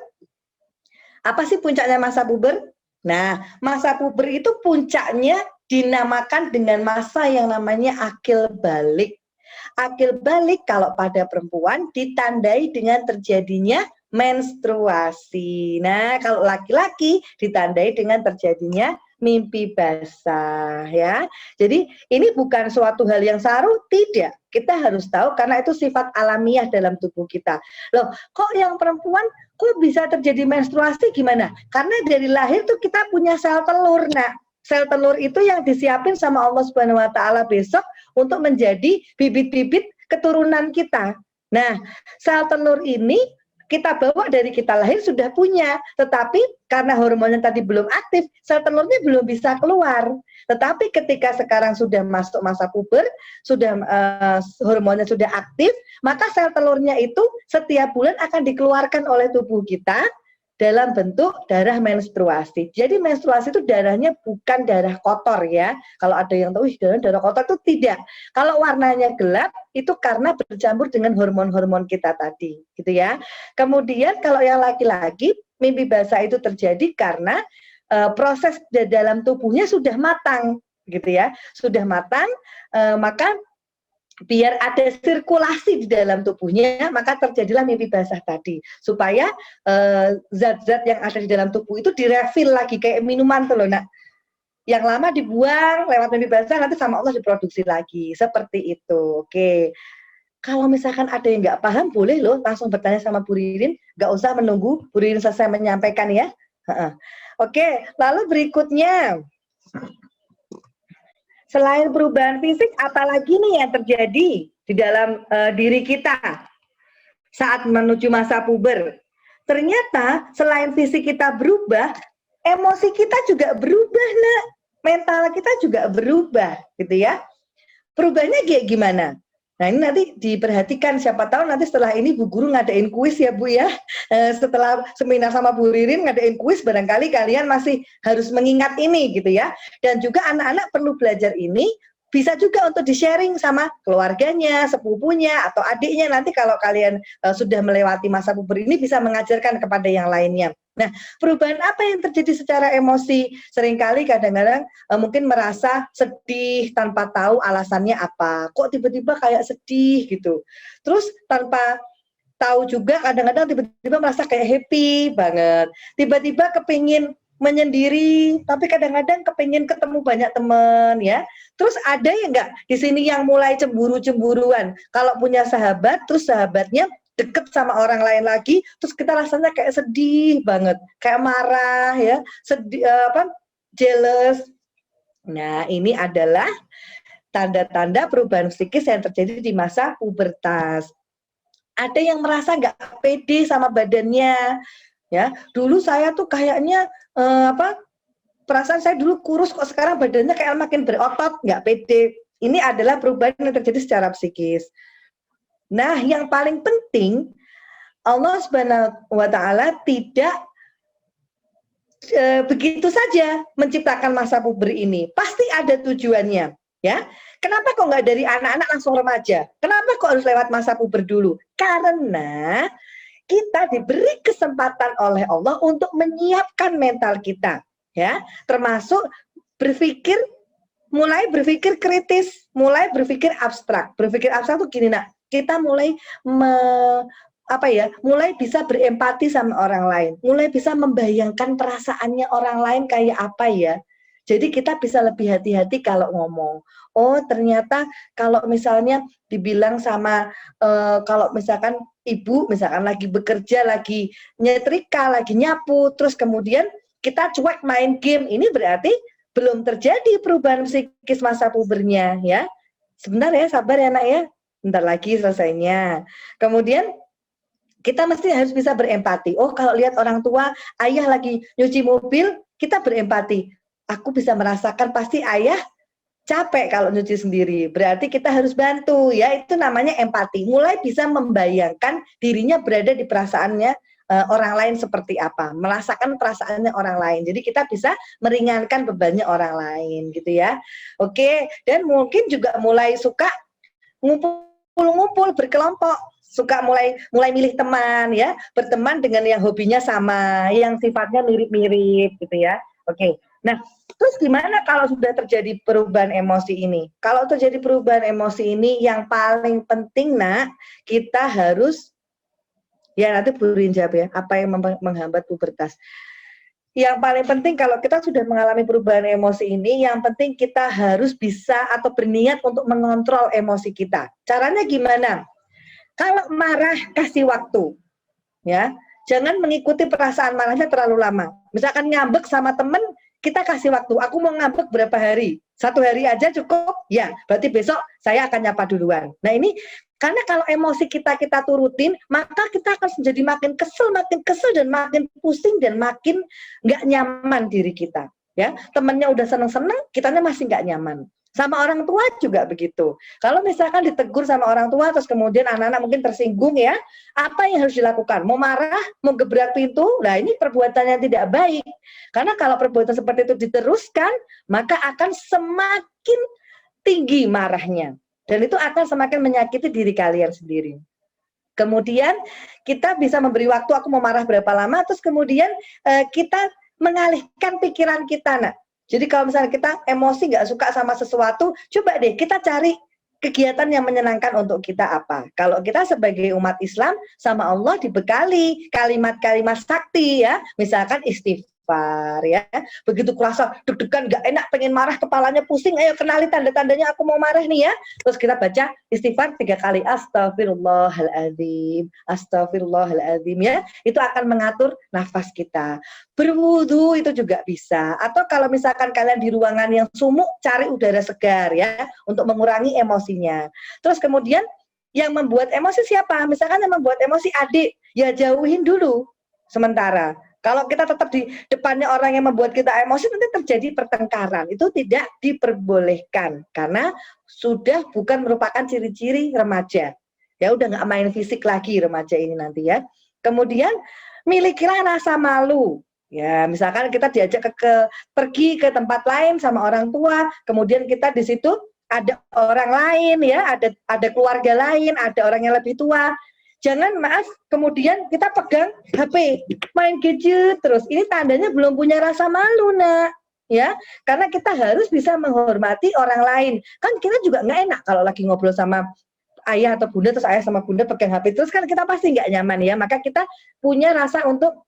apa sih puncaknya masa puber? Nah, masa puber itu puncaknya dinamakan dengan masa yang namanya akil balik. Akil balik kalau pada perempuan ditandai dengan terjadinya menstruasi. Nah, kalau laki-laki ditandai dengan terjadinya mimpi basah ya. Jadi ini bukan suatu hal yang saru, tidak. Kita harus tahu karena itu sifat alamiah dalam tubuh kita. Loh, kok yang perempuan kok bisa terjadi menstruasi gimana? Karena dari lahir tuh kita punya sel telur. Nah, sel telur itu yang disiapin sama Allah Subhanahu wa taala besok untuk menjadi bibit-bibit keturunan kita. Nah, sel telur ini kita bawa dari kita lahir sudah punya, tetapi karena hormonnya tadi belum aktif, sel telurnya belum bisa keluar. Tetapi ketika sekarang sudah masuk masa puber, sudah hormonnya sudah aktif, maka sel telurnya itu setiap bulan akan dikeluarkan oleh tubuh kita dalam bentuk darah menstruasi. Jadi menstruasi itu darahnya bukan darah kotor ya. Kalau ada yang tahu darah kotor itu tidak. Kalau warnanya gelap itu karena bercampur dengan hormon-hormon kita tadi, gitu ya. Kemudian kalau yang laki-laki mimpi basah itu terjadi karena proses di dalam tubuhnya sudah matang, gitu ya. Sudah matang, maka biar ada sirkulasi di dalam tubuhnya, maka terjadilah mimpi basah tadi. Supaya zat-zat yang ada di dalam tubuh itu direfill lagi, kayak minuman tuh loh, Nak. Yang lama dibuang lewat mimpi basah, nanti sama Allah diproduksi lagi. Seperti itu, oke. Kalau misalkan ada yang nggak paham, boleh loh langsung bertanya sama Bu Ririn. Nggak usah menunggu Bu Ririn selesai menyampaikan ya. Oke, lalu berikutnya. Selain perubahan fisik, apalagi nih yang terjadi di dalam diri kita saat menuju masa puber? ternyata selain fisik kita berubah, emosi kita juga berubah, Nak. Mental kita juga berubah, gitu ya. Perubahannya kayak gimana? Nah, ini nanti diperhatikan, siapa tahu nanti setelah ini Bu Guru ngadain kuis ya Bu ya. Setelah seminar sama Bu Ririn ngadain kuis, barangkali kalian masih harus mengingat ini gitu ya. Dan juga anak-anak perlu belajar ini, bisa juga untuk di-sharing sama keluarganya, sepupunya, atau adiknya. Nanti kalau kalian sudah melewati masa puber ini bisa mengajarkan kepada yang lainnya. Nah, perubahan apa yang terjadi secara emosi? Seringkali kadang-kadang mungkin merasa sedih tanpa tahu alasannya apa. Kok tiba-tiba kayak sedih gitu. Terus tanpa tahu juga kadang-kadang tiba-tiba merasa kayak happy banget. Tiba-tiba kepingin menyendiri, tapi kadang-kadang kepingin ketemu banyak teman ya. Terus ada ya enggak di sini yang mulai cemburu-cemburuan. Kalau punya sahabat, terus sahabatnya deket sama orang lain lagi, terus kita rasanya kayak sedih banget, kayak marah ya, sedih jealous. Nah, ini adalah tanda-tanda perubahan psikis yang terjadi di masa pubertas. Ada yang merasa nggak pede sama badannya, ya. Dulu saya tuh kayaknya perasaan saya dulu kurus, kok sekarang badannya kayak makin berotot, nggak pede. Ini adalah perubahan yang terjadi secara psikis. Nah, yang paling penting, Allah Subhanahu wa Ta'ala tidak begitu saja menciptakan masa puber ini. Pasti ada tujuannya, ya. Kenapa kok nggak dari anak-anak langsung remaja? Kenapa kok harus lewat masa puber dulu? Karena kita diberi kesempatan oleh Allah untuk menyiapkan mental kita, ya. Termasuk mulai berpikir kritis, mulai berpikir abstrak. Berpikir abstrak itu gini, Nak. Kita mulai mulai bisa berempati sama orang lain, mulai bisa membayangkan perasaannya orang lain kayak apa ya. Jadi kita bisa lebih hati-hati kalau ngomong. Oh, ternyata kalau misalnya dibilang sama kalau misalkan ibu misalkan lagi bekerja, lagi nyetrika, lagi nyapu, terus kemudian kita cuek main game, ini berarti belum terjadi perubahan psikis masa pubernya ya. Sebentar ya, sabar ya Nak ya. Bentar lagi selesainya. Kemudian kita mesti harus bisa berempati. Oh, kalau lihat orang tua, ayah lagi nyuci mobil, kita berempati. Aku bisa merasakan pasti ayah capek kalau nyuci sendiri. Berarti kita harus bantu ya. Itu namanya empati. Mulai bisa membayangkan dirinya berada di perasaannya orang lain seperti apa. Merasakan perasaannya orang lain. Jadi kita bisa meringankan bebannya orang lain gitu ya. Oke, dan mungkin juga mulai suka ngumpul berkelompok, suka mulai milih teman ya, berteman dengan yang hobinya sama, yang sifatnya mirip-mirip gitu ya. Oke. Nah, terus gimana kalau sudah terjadi perubahan emosi ini? Kalau terjadi perubahan emosi ini yang paling penting Nak, kita harus nanti Bu Rin jawab ya, apa yang menghambat pubertas. Yang paling penting kalau kita sudah mengalami perubahan emosi ini, yang penting kita harus bisa atau berniat untuk mengontrol emosi kita. Caranya gimana? Kalau marah, kasih waktu. Ya, jangan mengikuti perasaan marahnya terlalu lama. Misalkan ngambek sama temen, kita kasih waktu. Aku mau ngambek berapa hari? 1 hari aja cukup? Ya, berarti besok saya akan nyapa duluan. Nah ini, karena kalau emosi kita turutin, maka kita akan menjadi makin kesel dan makin pusing dan makin nggak nyaman diri kita. Ya, temennya udah seneng-seneng, kitanya masih nggak nyaman. Sama orang tua juga begitu. Kalau misalkan ditegur sama orang tua, terus kemudian anak-anak mungkin tersinggung ya, apa yang harus dilakukan? Mau marah, mau gebrak pintu? Nah ini perbuatan yang tidak baik. Karena kalau perbuatan seperti itu diteruskan, maka akan semakin tinggi marahnya. Dan itu akan semakin menyakiti diri kalian sendiri. Kemudian kita bisa memberi waktu, aku mau marah berapa lama, terus kemudian kita mengalihkan pikiran kita. Nah, jadi kalau misalnya kita emosi nggak suka sama sesuatu, coba deh kita cari kegiatan yang menyenangkan untuk kita apa. Kalau kita sebagai umat Islam sama Allah dibekali kalimat-kalimat sakti ya, misalkan istighfar ya. Begitu kerasa deg-degan nggak enak, pengen marah, kepalanya pusing, ayo kenali tanda-tandanya aku mau marah nih ya. Terus kita baca istighfar 3 kali, astagfirullahaladzim, astagfirullahaladzim ya. Itu akan mengatur nafas kita. Berwudu itu juga bisa. Atau kalau misalkan kalian di ruangan yang sumuk, cari udara segar ya untuk mengurangi emosinya. Terus kemudian yang membuat emosi siapa? Misalkan yang membuat emosi adik, ya jauhin dulu. sementara. Kalau kita tetap di depannya orang yang membuat kita emosi, nanti terjadi pertengkaran. Itu tidak diperbolehkan karena sudah bukan merupakan ciri-ciri remaja. Ya udah nggak main fisik lagi remaja ini nanti ya. Kemudian milikilah rasa malu. Ya, misalkan kita diajak pergi ke tempat lain sama orang tua, kemudian kita di situ ada orang lain ya, ada keluarga lain, ada orang yang lebih tua. Jangan kemudian kita pegang HP, main gadget terus. Ini tandanya belum punya rasa malu, Nak. Ya, karena kita harus bisa menghormati orang lain. Kan kita juga nggak enak kalau lagi ngobrol sama ayah atau bunda, terus ayah sama bunda pegang HP terus, kan kita pasti nggak nyaman ya. Maka kita punya rasa untuk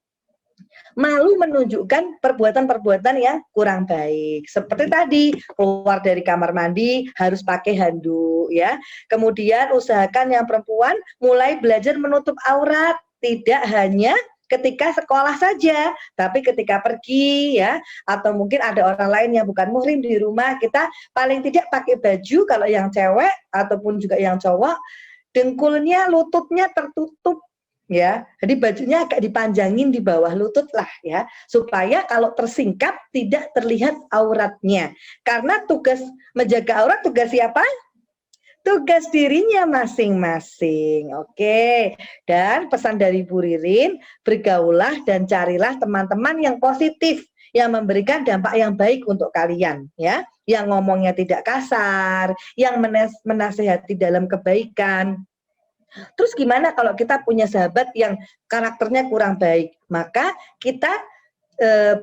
malu menunjukkan perbuatan-perbuatan yang kurang baik. Seperti tadi, keluar dari kamar mandi harus pakai handuk ya. Kemudian usahakan yang perempuan mulai belajar menutup aurat, tidak hanya ketika sekolah saja, tapi ketika pergi ya, atau mungkin ada orang lain yang bukan muhrim di rumah, kita paling tidak pakai baju kalau yang cewek ataupun juga yang cowok, dengkulnya, lututnya tertutup. Ya, jadi bajunya agak dipanjangin di bawah lutut lah ya, supaya kalau tersingkap tidak terlihat auratnya. Karena tugas menjaga aurat tugas siapa? Tugas dirinya masing-masing. Oke. Dan pesan dari Bu Ririn, bergaulah dan carilah teman-teman yang positif, yang memberikan dampak yang baik untuk kalian ya, yang ngomongnya tidak kasar, yang menasehati dalam kebaikan. Terus gimana kalau kita punya sahabat yang karakternya kurang baik? Maka kita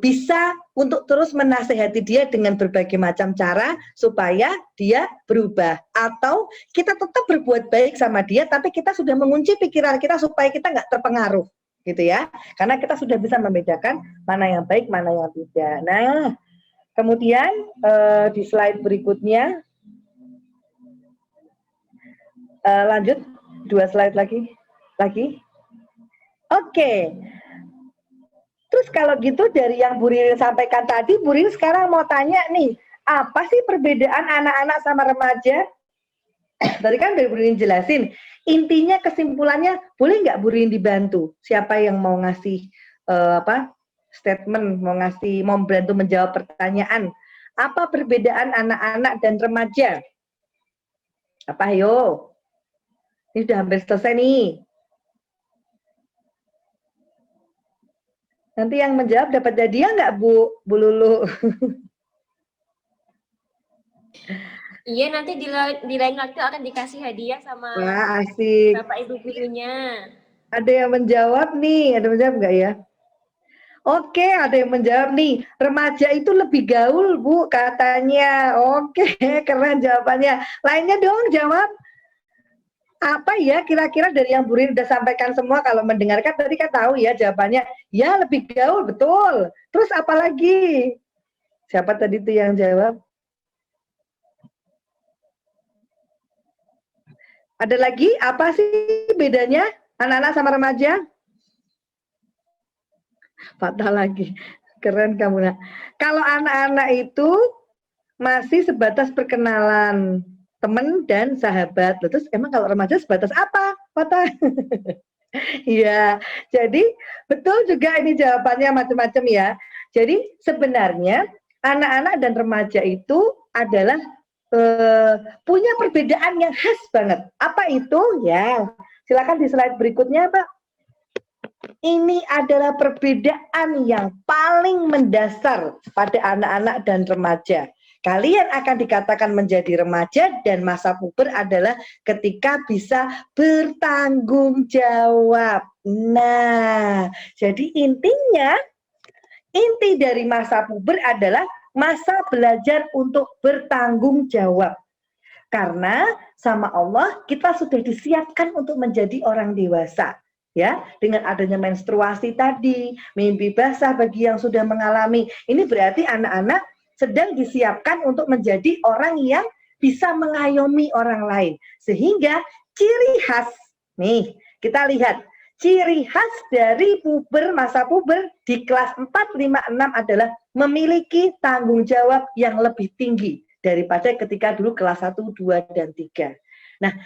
bisa untuk terus menasehati dia dengan berbagai macam cara supaya dia berubah. Atau kita tetap berbuat baik sama dia, tapi kita sudah mengunci pikiran kita supaya kita nggak terpengaruh, gitu ya. Karena kita sudah bisa membedakan mana yang baik, mana yang tidak. Nah, kemudian di slide berikutnya, lanjut. 2 slide lagi. Oke. Terus kalau gitu dari yang Bu Ririn sampaikan tadi, Bu Ririn sekarang mau tanya nih, apa sih perbedaan anak-anak sama remaja? Tadi kan Bu Ririn jelasin, intinya kesimpulannya boleh nggak Bu Ririn dibantu? Siapa yang mau ngasih statement, mau bantu menjawab pertanyaan? Apa perbedaan anak-anak dan remaja? Apa yo? Ini sudah hampir selesai nih. Nanti yang menjawab dapat hadiah nggak Bu Lulu? Iya, nanti di lain waktu akan dikasih hadiah sama Wah, asik. Bapak Ibu gurunya. Ada yang menjawab nih, ada yang menjawab nggak ya? Oke, ada yang menjawab nih. Remaja itu lebih gaul, Bu, katanya. Oke, keren jawabannya. Lainnya dong jawab. Apa ya kira-kira dari yang Bu Ririn udah sampaikan semua, kalau mendengarkan tadi kan tahu ya jawabannya. Ya, lebih gaul, betul. Terus apa lagi? Siapa tadi tuh yang jawab? Ada lagi? Apa sih bedanya anak-anak sama remaja? Patah lagi. Keren kamu, Nak. Kalau anak-anak itu masih sebatas perkenalan, teman dan sahabat. Terus emang kalau remaja sebatas apa? Patah. Iya, jadi betul juga ini jawabannya macam-macam ya. Jadi sebenarnya anak-anak dan remaja itu adalah punya perbedaan yang khas banget. Apa itu? Ya, silakan di slide berikutnya, Pak. Ini adalah perbedaan yang paling mendasar pada anak-anak dan remaja. Kalian akan dikatakan menjadi remaja dan masa puber adalah ketika bisa bertanggung jawab. Nah, jadi inti dari masa puber adalah masa belajar untuk bertanggung jawab. Karena sama Allah kita sudah disiapkan untuk menjadi orang dewasa. Ya, dengan adanya menstruasi tadi, mimpi basah bagi yang sudah mengalami. Ini berarti anak-anak sedang disiapkan untuk menjadi orang yang bisa mengayomi orang lain. Sehingga ciri khas, nih kita lihat, ciri khas dari puber, masa puber di kelas 4, 5, 6 adalah memiliki tanggung jawab yang lebih tinggi daripada ketika dulu kelas 1, 2, dan 3. Nah,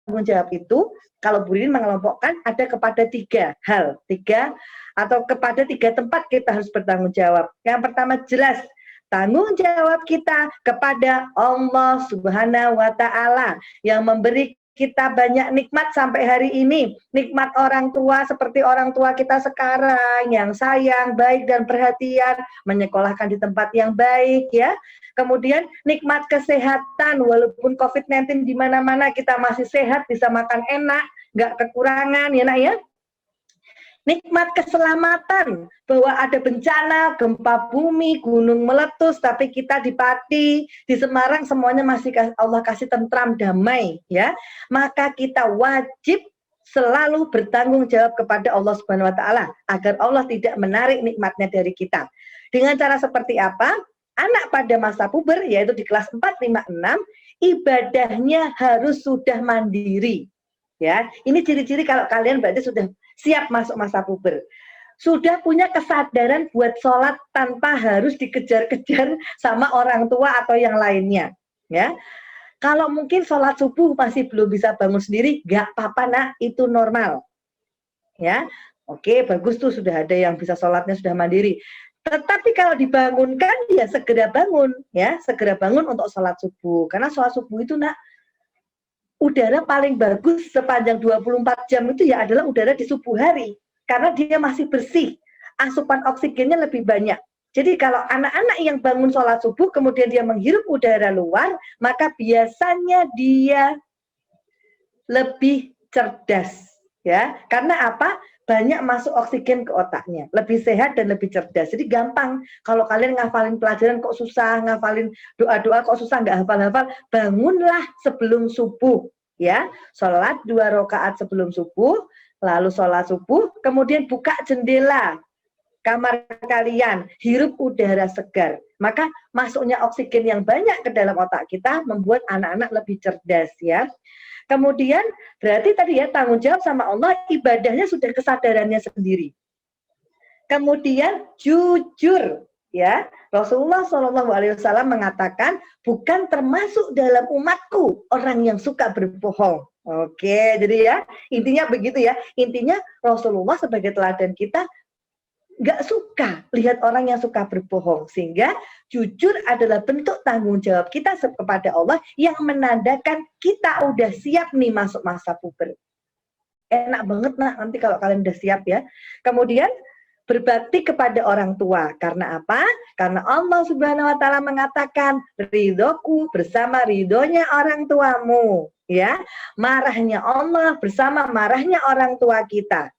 tanggung jawab itu, kalau Bu Ririn mengelompokkan ada kepada 3 hal, 3 atau kepada 3 tempat kita harus bertanggung jawab. Yang pertama jelas, tanggung jawab kita kepada Allah Subhanahu wa Ta'ala yang memberi kita banyak nikmat sampai hari ini. Nikmat orang tua seperti orang tua kita sekarang yang sayang, baik dan perhatian, menyekolahkan di tempat yang baik ya. Kemudian nikmat kesehatan, walaupun COVID-19 di mana-mana kita masih sehat, bisa makan enak, nggak kekurangan ya nak ya. Nikmat keselamatan, bahwa ada bencana, gempa bumi, gunung meletus, tapi kita di Pati, di Semarang semuanya masih Allah kasih tentram, damai, ya. Maka kita wajib selalu bertanggung jawab kepada Allah Subhanahu Wa Taala agar Allah tidak menarik nikmatnya dari kita. Dengan cara seperti apa? Anak pada masa puber, yaitu di kelas 4, 5, 6, ibadahnya harus sudah mandiri. Ya, ini ciri-ciri kalau kalian berarti sudah siap masuk masa puber. Sudah punya kesadaran buat sholat tanpa harus dikejar-kejar sama orang tua atau yang lainnya. Ya, kalau mungkin sholat subuh masih belum bisa bangun sendiri, nggak apa-apa nak, itu normal. Ya, oke, bagus tuh sudah ada yang bisa sholatnya sudah mandiri. Tetapi kalau dibangunkan ya segera bangun, ya segera bangun untuk sholat subuh. Karena sholat subuh itu nak, udara paling bagus sepanjang 24 jam itu ya adalah udara di subuh hari. Karena dia masih bersih, asupan oksigennya lebih banyak. Jadi kalau anak-anak yang bangun sholat subuh, kemudian dia menghirup udara luar, maka biasanya dia lebih cerdas. Ya, karena apa? Banyak masuk oksigen ke otaknya, lebih sehat dan lebih cerdas. Jadi gampang, kalau kalian ngafalin pelajaran kok susah, ngafalin doa-doa kok susah, nggak hafal-hafal, bangunlah sebelum subuh. Ya, sholat 2 rakaat sebelum subuh, lalu sholat subuh, kemudian buka jendela kamar kalian, hirup udara segar. Maka masuknya oksigen yang banyak ke dalam otak kita membuat anak-anak lebih cerdas ya. Kemudian berarti tadi ya tanggung jawab sama Allah, ibadahnya sudah kesadarannya sendiri. Kemudian jujur ya, Rasulullah SAW mengatakan bukan termasuk dalam umatku orang yang suka berbohong. Oke, jadi ya intinya begitu ya. Intinya Rasulullah sebagai teladan kita nggak suka lihat orang yang suka berbohong, sehingga jujur adalah bentuk tanggung jawab kita kepada Allah yang menandakan kita udah siap nih masuk masa puber. Enak banget nak nanti kalau kalian udah siap ya. Kemudian berbakti kepada orang tua. Karena apa? Karena Allah Subhanahu Wa Taala mengatakan ridhoku bersama ridhonya orang tuamu. Ya, marahnya Allah bersama marahnya orang tua kita.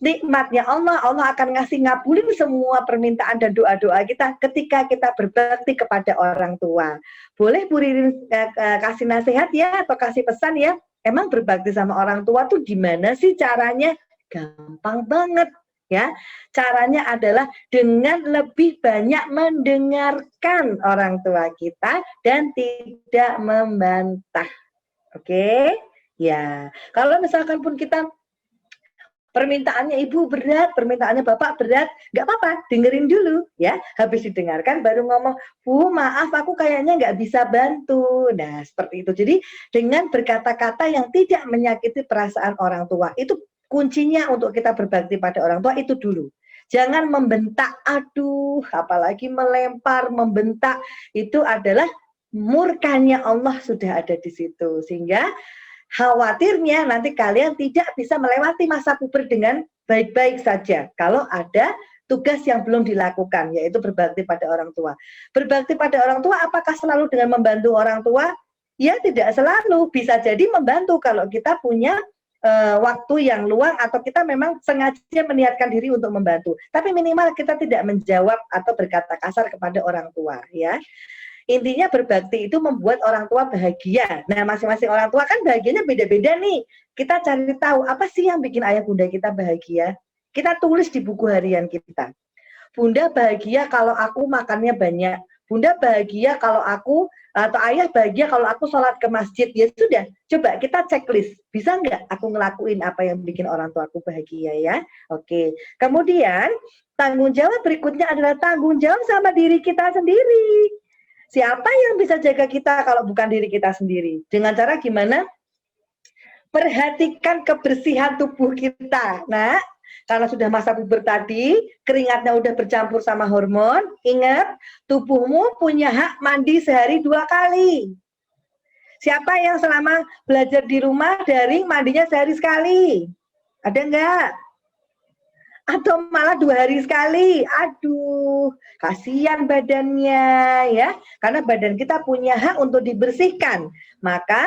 Nikmatnya Allah, Allah akan ngasih ngabulin semua permintaan dan doa-doa kita ketika kita berbakti kepada orang tua. Boleh Bu Ririn kasih nasihat ya atau kasih pesan ya? Emang berbakti sama orang tua tuh gimana sih caranya? Gampang banget ya. Caranya adalah dengan lebih banyak mendengarkan orang tua kita dan tidak membantah. Oke? Ya. Kalau misalkan pun kita permintaannya ibu berat, permintaannya bapak berat, nggak apa-apa, dengerin dulu ya. Habis didengarkan baru ngomong, Bu maaf aku kayaknya nggak bisa bantu. Nah seperti itu. Jadi dengan berkata-kata yang tidak menyakiti perasaan orang tua, itu kuncinya untuk kita berbakti pada orang tua itu dulu. Jangan membentak, aduh, apalagi melempar, membentak, itu adalah murkanya Allah sudah ada di situ. Sehingga khawatirnya nanti kalian tidak bisa melewati masa puber dengan baik-baik saja kalau ada tugas yang belum dilakukan, yaitu berbakti pada orang tua. Berbakti pada orang tua apakah selalu dengan membantu orang tua? Ya tidak selalu, bisa jadi membantu kalau kita punya waktu yang luang atau kita memang sengaja meniatkan diri untuk membantu. Tapi minimal kita tidak menjawab atau berkata kasar kepada orang tua ya. Intinya berbakti itu membuat orang tua bahagia. Nah, masing-masing orang tua kan bahagianya beda-beda nih. Kita cari tahu apa sih yang bikin ayah bunda kita bahagia. Kita tulis di buku harian kita. Bunda bahagia kalau aku makannya banyak. Bunda bahagia kalau aku, atau ayah bahagia kalau aku sholat ke masjid. Ya sudah, coba kita checklist. Bisa nggak aku ngelakuin apa yang bikin orang tua aku bahagia ya? Oke. Kemudian, tanggung jawab berikutnya adalah tanggung jawab sama diri kita sendiri. Siapa yang bisa jaga kita kalau bukan diri kita sendiri? Dengan cara gimana? perhatikan kebersihan tubuh kita. Nah, karena sudah masa puber tadi, keringatnya udah bercampur sama hormon, ingat, tubuhmu punya hak mandi sehari 2 kali. Siapa yang selama belajar di rumah daring mandinya sehari sekali? Ada enggak? Atau malah 2 hari sekali? Aduh, kasihan badannya ya. Karena badan kita punya hak untuk dibersihkan. Maka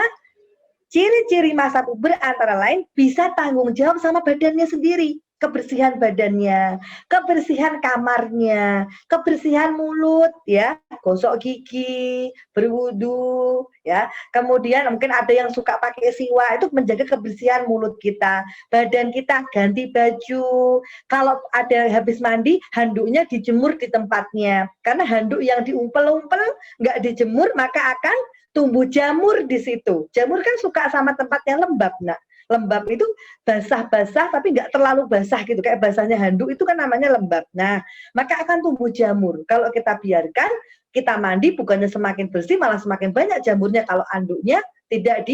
ciri-ciri masa puber antara lain bisa tanggung jawab sama badannya sendiri. Kebersihan badannya, kebersihan kamarnya, kebersihan mulut, ya, gosok gigi, berwudu, ya. Kemudian mungkin ada yang suka pakai siwak, itu menjaga kebersihan mulut kita, badan kita, ganti baju. Kalau ada habis mandi, handuknya dijemur di tempatnya. Karena handuk yang diumpel-umpel, nggak dijemur, maka akan tumbuh jamur di situ. Jamur kan suka sama tempat yang lembab, nak. Lembab itu basah-basah tapi nggak terlalu basah gitu, kayak basahnya handuk itu kan namanya lembab. Nah, maka akan tumbuh jamur. Kalau kita biarkan, kita mandi bukannya semakin bersih, malah semakin banyak jamurnya kalau anduknya tidak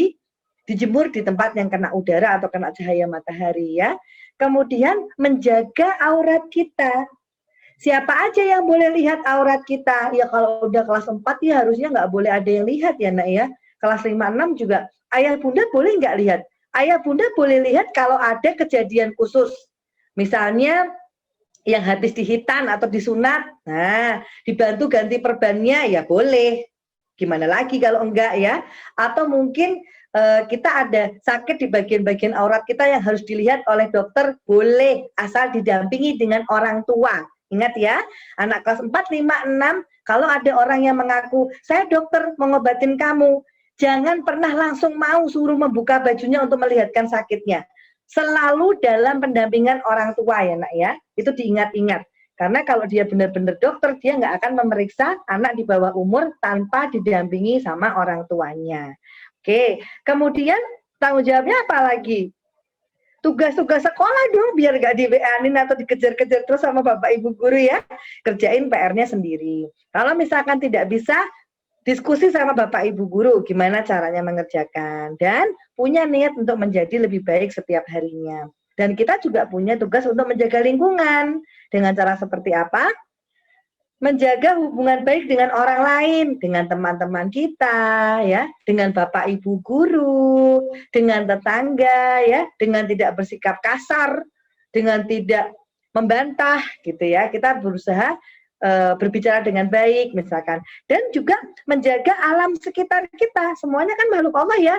dijemur di tempat yang kena udara atau kena cahaya matahari ya. Kemudian menjaga aurat kita. Siapa aja yang boleh lihat aurat kita? Ya kalau udah kelas 4 ya harusnya nggak boleh ada yang lihat ya nak ya. Kelas 5, 6 juga ayah bunda boleh nggak lihat? Ayah bunda boleh lihat kalau ada kejadian khusus. Misalnya yang habis dihitan atau disunat, nah dibantu ganti perbannya ya boleh. Gimana lagi kalau enggak ya? Atau mungkin kita ada sakit di bagian-bagian aurat kita yang harus dilihat oleh dokter, boleh asal didampingi dengan orang tua. Ingat ya, anak kelas 4, 5, 6, kalau ada orang yang mengaku, saya dokter mengobatin kamu, jangan pernah langsung mau suruh membuka bajunya untuk melihatkan sakitnya. Selalu dalam pendampingan orang tua ya nak ya, itu diingat-ingat. Karena kalau dia benar-benar dokter, dia nggak akan memeriksa anak di bawah umur tanpa didampingi sama orang tuanya. Oke, kemudian tanggung jawabnya apa lagi? Tugas-tugas sekolah dong, biar nggak di-WA-in atau dikejar-kejar terus sama Bapak Ibu guru ya. Kerjain PR-nya sendiri. Kalau misalkan tidak bisa, diskusi sama Bapak Ibu guru gimana caranya mengerjakan. Dan punya niat untuk menjadi lebih baik setiap harinya. Dan kita juga punya tugas untuk menjaga lingkungan. Dengan cara seperti apa? Menjaga hubungan baik dengan orang lain, dengan teman-teman kita, ya, dengan Bapak Ibu guru, dengan tetangga, ya, dengan tidak bersikap kasar, dengan tidak membantah, gitu ya. Kita berusaha berbicara dengan baik, misalkan, dan juga menjaga alam sekitar kita. Semuanya kan makhluk Allah ya.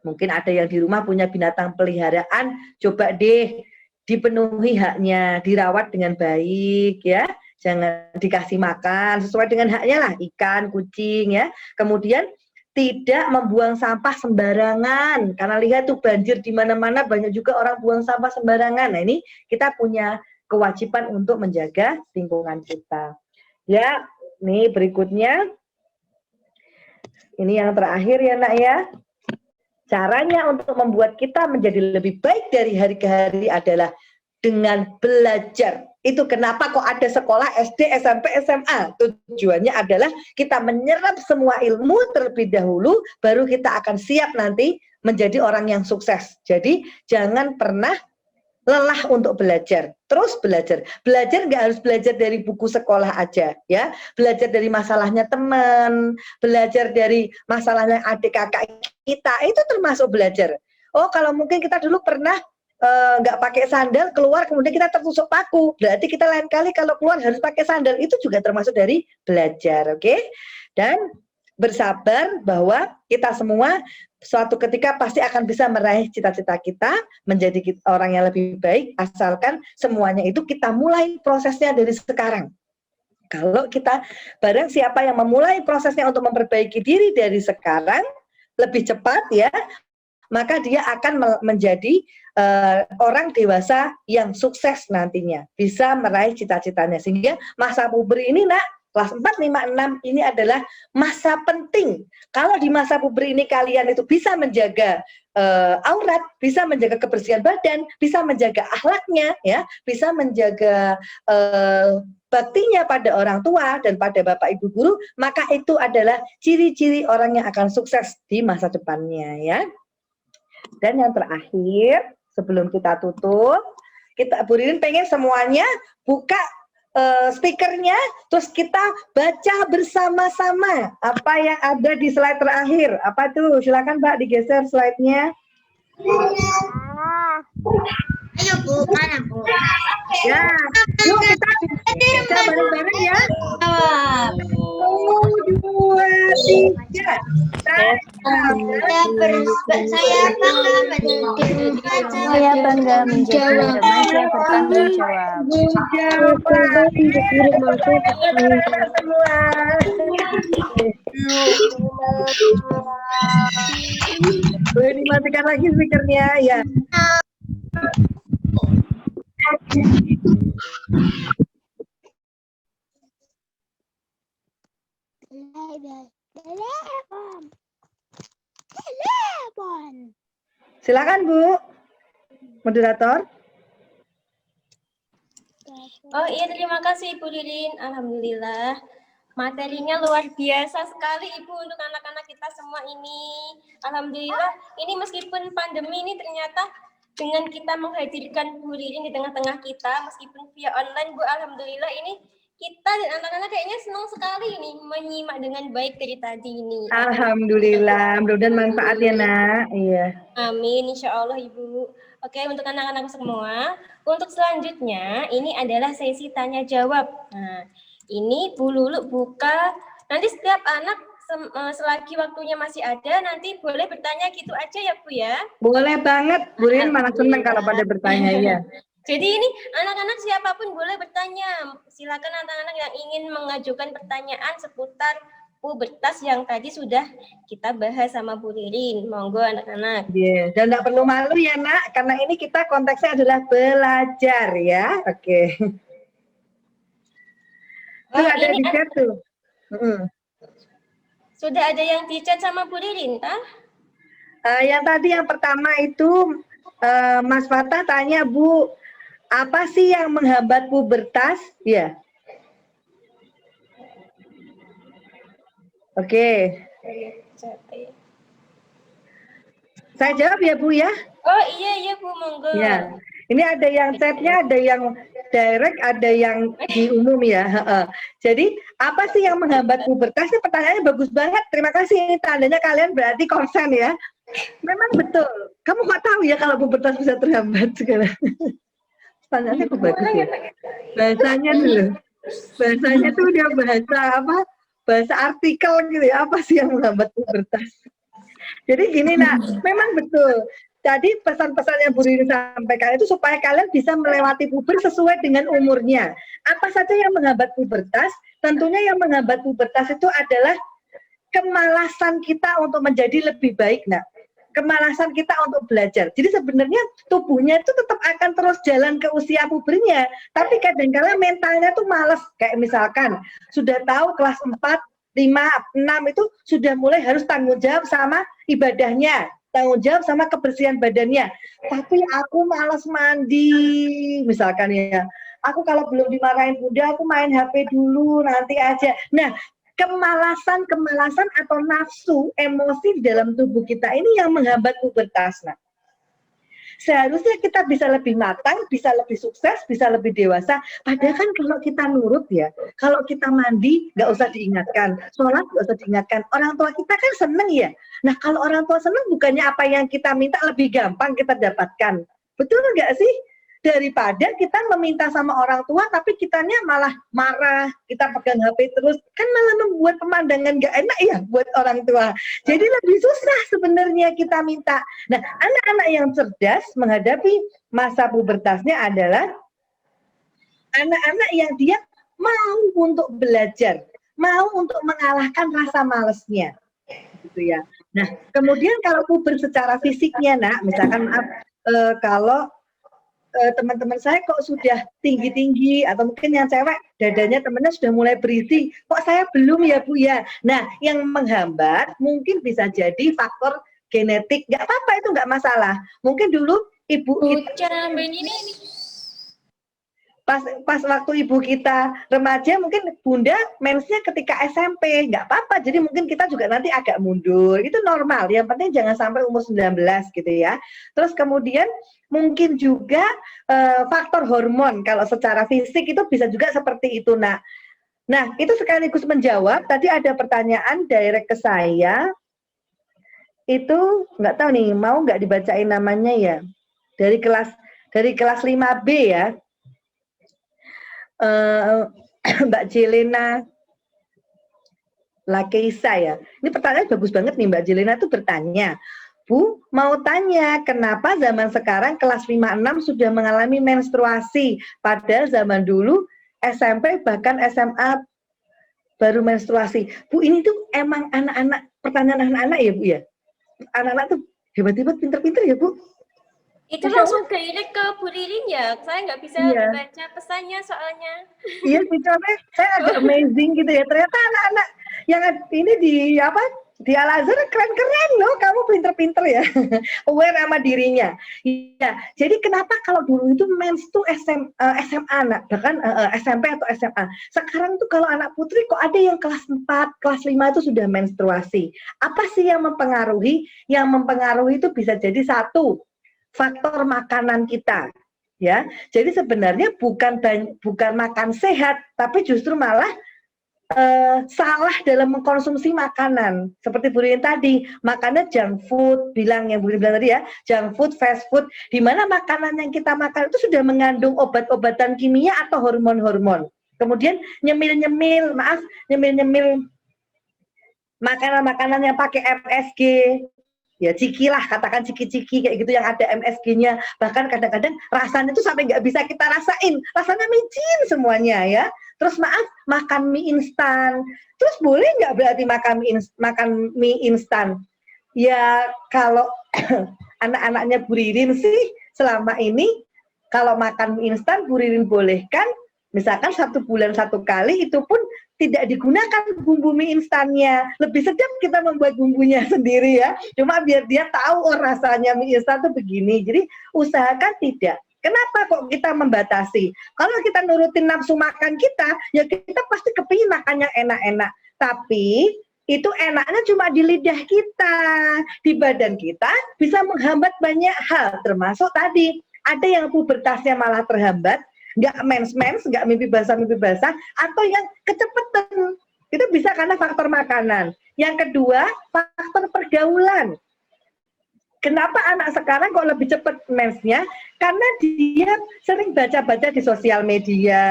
Mungkin ada yang di rumah punya binatang peliharaan, coba deh dipenuhi haknya, dirawat dengan baik, ya. Jangan dikasih makan sesuai dengan haknya lah, ikan, kucing ya. Kemudian tidak membuang sampah sembarangan, karena lihat tuh banjir di mana-mana, banyak juga orang buang sampah sembarangan. Nah ini kita punya kewajiban untuk menjaga lingkungan kita. Ya, nih berikutnya. Ini yang terakhir ya nak ya. Caranya untuk membuat kita menjadi lebih baik dari hari ke hari adalah dengan belajar. Itu kenapa kok ada sekolah SD, SMP, SMA. Tujuannya adalah kita menyerap semua ilmu terlebih dahulu, baru kita akan siap nanti menjadi orang yang sukses. Jadi jangan pernah lelah untuk belajar. Terus belajar. Belajar nggak harus belajar dari buku sekolah aja, ya. Belajar dari masalahnya teman, belajar dari masalahnya adik kakak kita, itu termasuk belajar. Oh, kalau mungkin kita dulu pernah nggak pakai sandal keluar kemudian kita tertusuk paku, berarti kita lain kali kalau keluar harus pakai sandal, itu juga termasuk dari belajar, oke? Dan bersabar bahwa kita semua suatu ketika pasti akan bisa meraih cita-cita kita menjadi orang yang lebih baik, asalkan semuanya itu kita mulai prosesnya dari sekarang. Kalau kita bareng siapa yang memulai prosesnya untuk memperbaiki diri dari sekarang lebih cepat ya, maka dia akan menjadi orang dewasa yang sukses nantinya, bisa meraih cita-citanya. Sehingga masa puber ini nak, kelas 4, 5, 6 ini adalah masa penting. Kalau di masa puber ini kalian itu bisa menjaga aurat, bisa menjaga kebersihan badan, bisa menjaga akhlaknya, ya, bisa menjaga baktinya pada orang tua dan pada Bapak Ibu guru, maka itu adalah ciri-ciri orang yang akan sukses di masa depannya, ya. Dan yang terakhir, sebelum kita tutup, Bu Ririn pengen semuanya buka speakernya, terus kita baca bersama-sama apa yang ada di slide terakhir. Apa tuh? Silakan Mbak digeser slide-nya. Ayo Bu, mana Bu? Ya, yuk kita baca bareng-bareng ya. 1, 2, 3. Saya bangga menjadi Saya bangga menjadi remaja bertanggung jawab. Boleh dimatikan lagi speakernya ya. Silakan Bu, moderator. Oh iya, terima kasih Ibu Ririn. Alhamdulillah. Materinya luar biasa sekali Ibu untuk anak-anak kita semua ini. Alhamdulillah, ini meskipun pandemi ini ternyata dengan kita menghadirkan Bu Ririn di tengah-tengah kita, meskipun via online Bu, alhamdulillah ini kita dan anak-anak kayaknya senang sekali ini menyimak dengan baik dari tadi ini. Alhamdulillah, mudah-mudahan manfaat ya Nak. Iya. Amin, insya Allah Ibu. Oke, untuk anak-anak semua, untuk selanjutnya ini adalah sesi tanya jawab. Nah, ini Bu Lulu buka, nanti setiap anak selagi waktunya masih ada, nanti boleh bertanya gitu aja ya Bu ya. Boleh banget, Bu Ririn malah senang kalau pada bertanya ya. Jadi ini anak-anak siapapun boleh bertanya. Silakan anak-anak yang ingin mengajukan pertanyaan seputar pubertas yang tadi sudah kita bahas sama Bu Ririn. Monggo anak-anak. Yeah. Dan tidak perlu malu ya Nak, karena ini kita konteksnya adalah belajar ya. Oke. Tuh ada di chat tuh. Sudah ada yang di chat sama Bu Ririn, tah? Yang tadi yang pertama itu Mas Fatah tanya Bu, apa sih yang menghambat pubertas? Ya. Oke. Saya jawab ya Bu ya. Oh iya Bu, monggo. Ya. Ini ada yang chatnya, ada yang direct, ada yang di umum ya. Jadi apa sih yang menghambat pubertas? Ini pertanyaannya bagus banget. Terima kasih. Ini tandanya kalian berarti konsen ya. Memang betul. Kamu nggak tahu ya kalau pubertas bisa terhambat sekarang. Pertanyaannya kok bagus ya. Bahasanya dulu. Bahasanya tuh dia bahasa apa? Bahasa artikel gitu ya. Apa sih yang menghambat pubertas? Jadi gini Nak, memang betul. Tadi pesan-pesan yang Bu Ririn sampaikan itu supaya kalian bisa melewati puber sesuai dengan umurnya. Apa saja yang menghambat pubertas? Tentunya yang menghambat pubertas itu adalah kemalasan kita untuk menjadi lebih baik, Nak. Kemalasan kita untuk belajar. Jadi sebenarnya tubuhnya itu tetap akan terus jalan ke usia pubernya. Tapi kadang-kala mentalnya tuh malas. Kayak misalkan sudah tahu kelas 4, 5, 6 itu sudah mulai harus tanggung jawab sama ibadahnya. Tanggung jawab sama kebersihan badannya. Tapi aku malas mandi, misalkan ya. Aku kalau belum dimarahin bunda, aku main HP dulu, nanti aja. Nah, kemalasan atau nafsu, emosi di dalam tubuh kita ini yang menghambat pubertas. Nah, seharusnya kita bisa lebih matang, bisa lebih sukses, bisa lebih dewasa. Padahal kan kalau kita nurut ya, kalau kita mandi nggak usah diingatkan, sholat nggak usah diingatkan. Orang tua kita kan seneng ya. Nah kalau orang tua seneng bukannya apa yang kita minta lebih gampang kita dapatkan. Betul nggak sih? Daripada kita meminta sama orang tua tapi kitanya malah marah, kita pegang HP terus, kan malah membuat pemandangan nggak enak ya buat orang tua. Jadi lebih susah sebenarnya kita minta. Nah, anak-anak yang cerdas menghadapi masa pubertasnya adalah anak-anak yang dia mau untuk belajar, mau untuk mengalahkan rasa malesnya. Gitu ya. Nah, kemudian kalau puber secara fisiknya, Nak, misalkan kalau teman-teman saya kok sudah tinggi-tinggi atau mungkin yang cewek dadanya temennya sudah mulai berisi, kok saya belum ya Bu ya. Nah, yang menghambat mungkin bisa jadi faktor genetik, nggak apa-apa itu nggak masalah. Mungkin dulu ibu kita, pas waktu ibu kita remaja mungkin bunda mensnya ketika SMP, nggak apa-apa, jadi mungkin kita juga nanti agak mundur, itu normal, yang penting jangan sampai umur 19 gitu ya. Terus kemudian mungkin juga faktor hormon, kalau secara fisik itu bisa juga seperti itu. Nah itu sekaligus menjawab, tadi ada pertanyaan direct ke saya, itu nggak tahu nih, mau nggak dibacain namanya ya, dari kelas 5B ya. Mbak Jelena Lakeisa ya. Ini pertanyaan bagus banget nih, Mbak Jelena tuh bertanya, Bu, mau tanya kenapa zaman sekarang kelas 5-6 sudah mengalami menstruasi, padahal zaman dulu SMP bahkan SMA baru menstruasi. Bu, ini tuh emang anak-anak, pertanyaan anak-anak ya Bu ya? Anak-anak tuh hebat-hebat, pinter-pinter ya Bu? Itu langsung direct ke Bu Ririn ya? Saya nggak bisa baca pesannya soalnya. Iya sih, saya agak amazing gitu ya. Ternyata anak-anak yang ini di Al-Azhar keren-keren loh. Kamu pinter-pinter ya. Aware sama dirinya. Iya. Jadi kenapa kalau dulu itu mens tuh SMA anak, bahkan SMP atau SMA. Sekarang tuh kalau anak putri kok ada yang kelas 4, kelas 5 itu sudah menstruasi. Apa sih yang mempengaruhi? Yang mempengaruhi itu bisa jadi satu, faktor makanan kita, ya. Jadi sebenarnya bukan makan sehat, tapi justru malah salah dalam mengkonsumsi makanan. Seperti Bu Ririn tadi, makannya junk food, yang Bu Ririn bilang tadi ya, junk food, fast food, di mana makanan yang kita makan itu sudah mengandung obat-obatan kimia atau hormon-hormon. Kemudian nyemil-nyemil makanan-makanan yang pakai MSG, ya ciki lah, katakan ciki-ciki kayak gitu yang ada MSG-nya, bahkan kadang-kadang rasanya itu sampai nggak bisa kita rasain, rasanya micin semuanya ya. Terus makan mie instan, terus boleh nggak berarti makan mie instan? Ya kalau anak-anaknya Bu Ririn sih selama ini kalau makan mie instan Bu Ririn bolehkan, misalkan 1 bulan 1 kali, itu pun tidak digunakan bumbu mie instannya. Lebih sedap kita membuat bumbunya sendiri ya. Cuma biar dia tahu rasanya mie instan itu begini. Jadi usahakan tidak. Kenapa kok kita membatasi? Kalau kita nurutin nafsu makan kita, ya kita pasti kepingin makan yang enak-enak. Tapi itu enaknya cuma di lidah kita. Di badan kita bisa menghambat banyak hal. Termasuk tadi, ada yang pubertasnya malah terhambat, nggak mens, nggak mimpi basah, atau yang kecepatan. Itu bisa karena faktor makanan. Yang kedua, faktor pergaulan. Kenapa anak sekarang kok lebih cepat mensnya? Karena dia sering baca-baca di sosial media,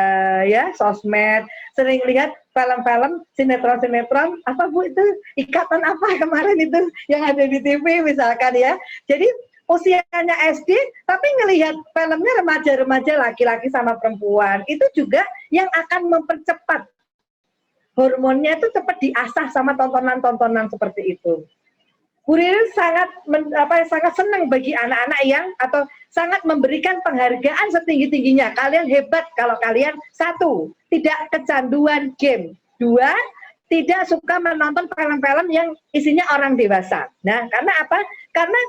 ya, sosmed, sering lihat film-film, sinetron, apa Bu itu, ikatan apa kemarin itu yang ada di TV misalkan ya. Jadi usianya SD, tapi ngelihat filmnya remaja-remaja laki-laki sama perempuan, itu juga yang akan mempercepat hormonnya itu cepat diasah sama tontonan-tontonan seperti itu. Bu Ririn sangat senang bagi anak-anak yang atau sangat memberikan penghargaan setinggi-tingginya. Kalian hebat kalau kalian 1, tidak kecanduan game. 2, tidak suka menonton film-film yang isinya orang dewasa. Nah, karena apa? Karena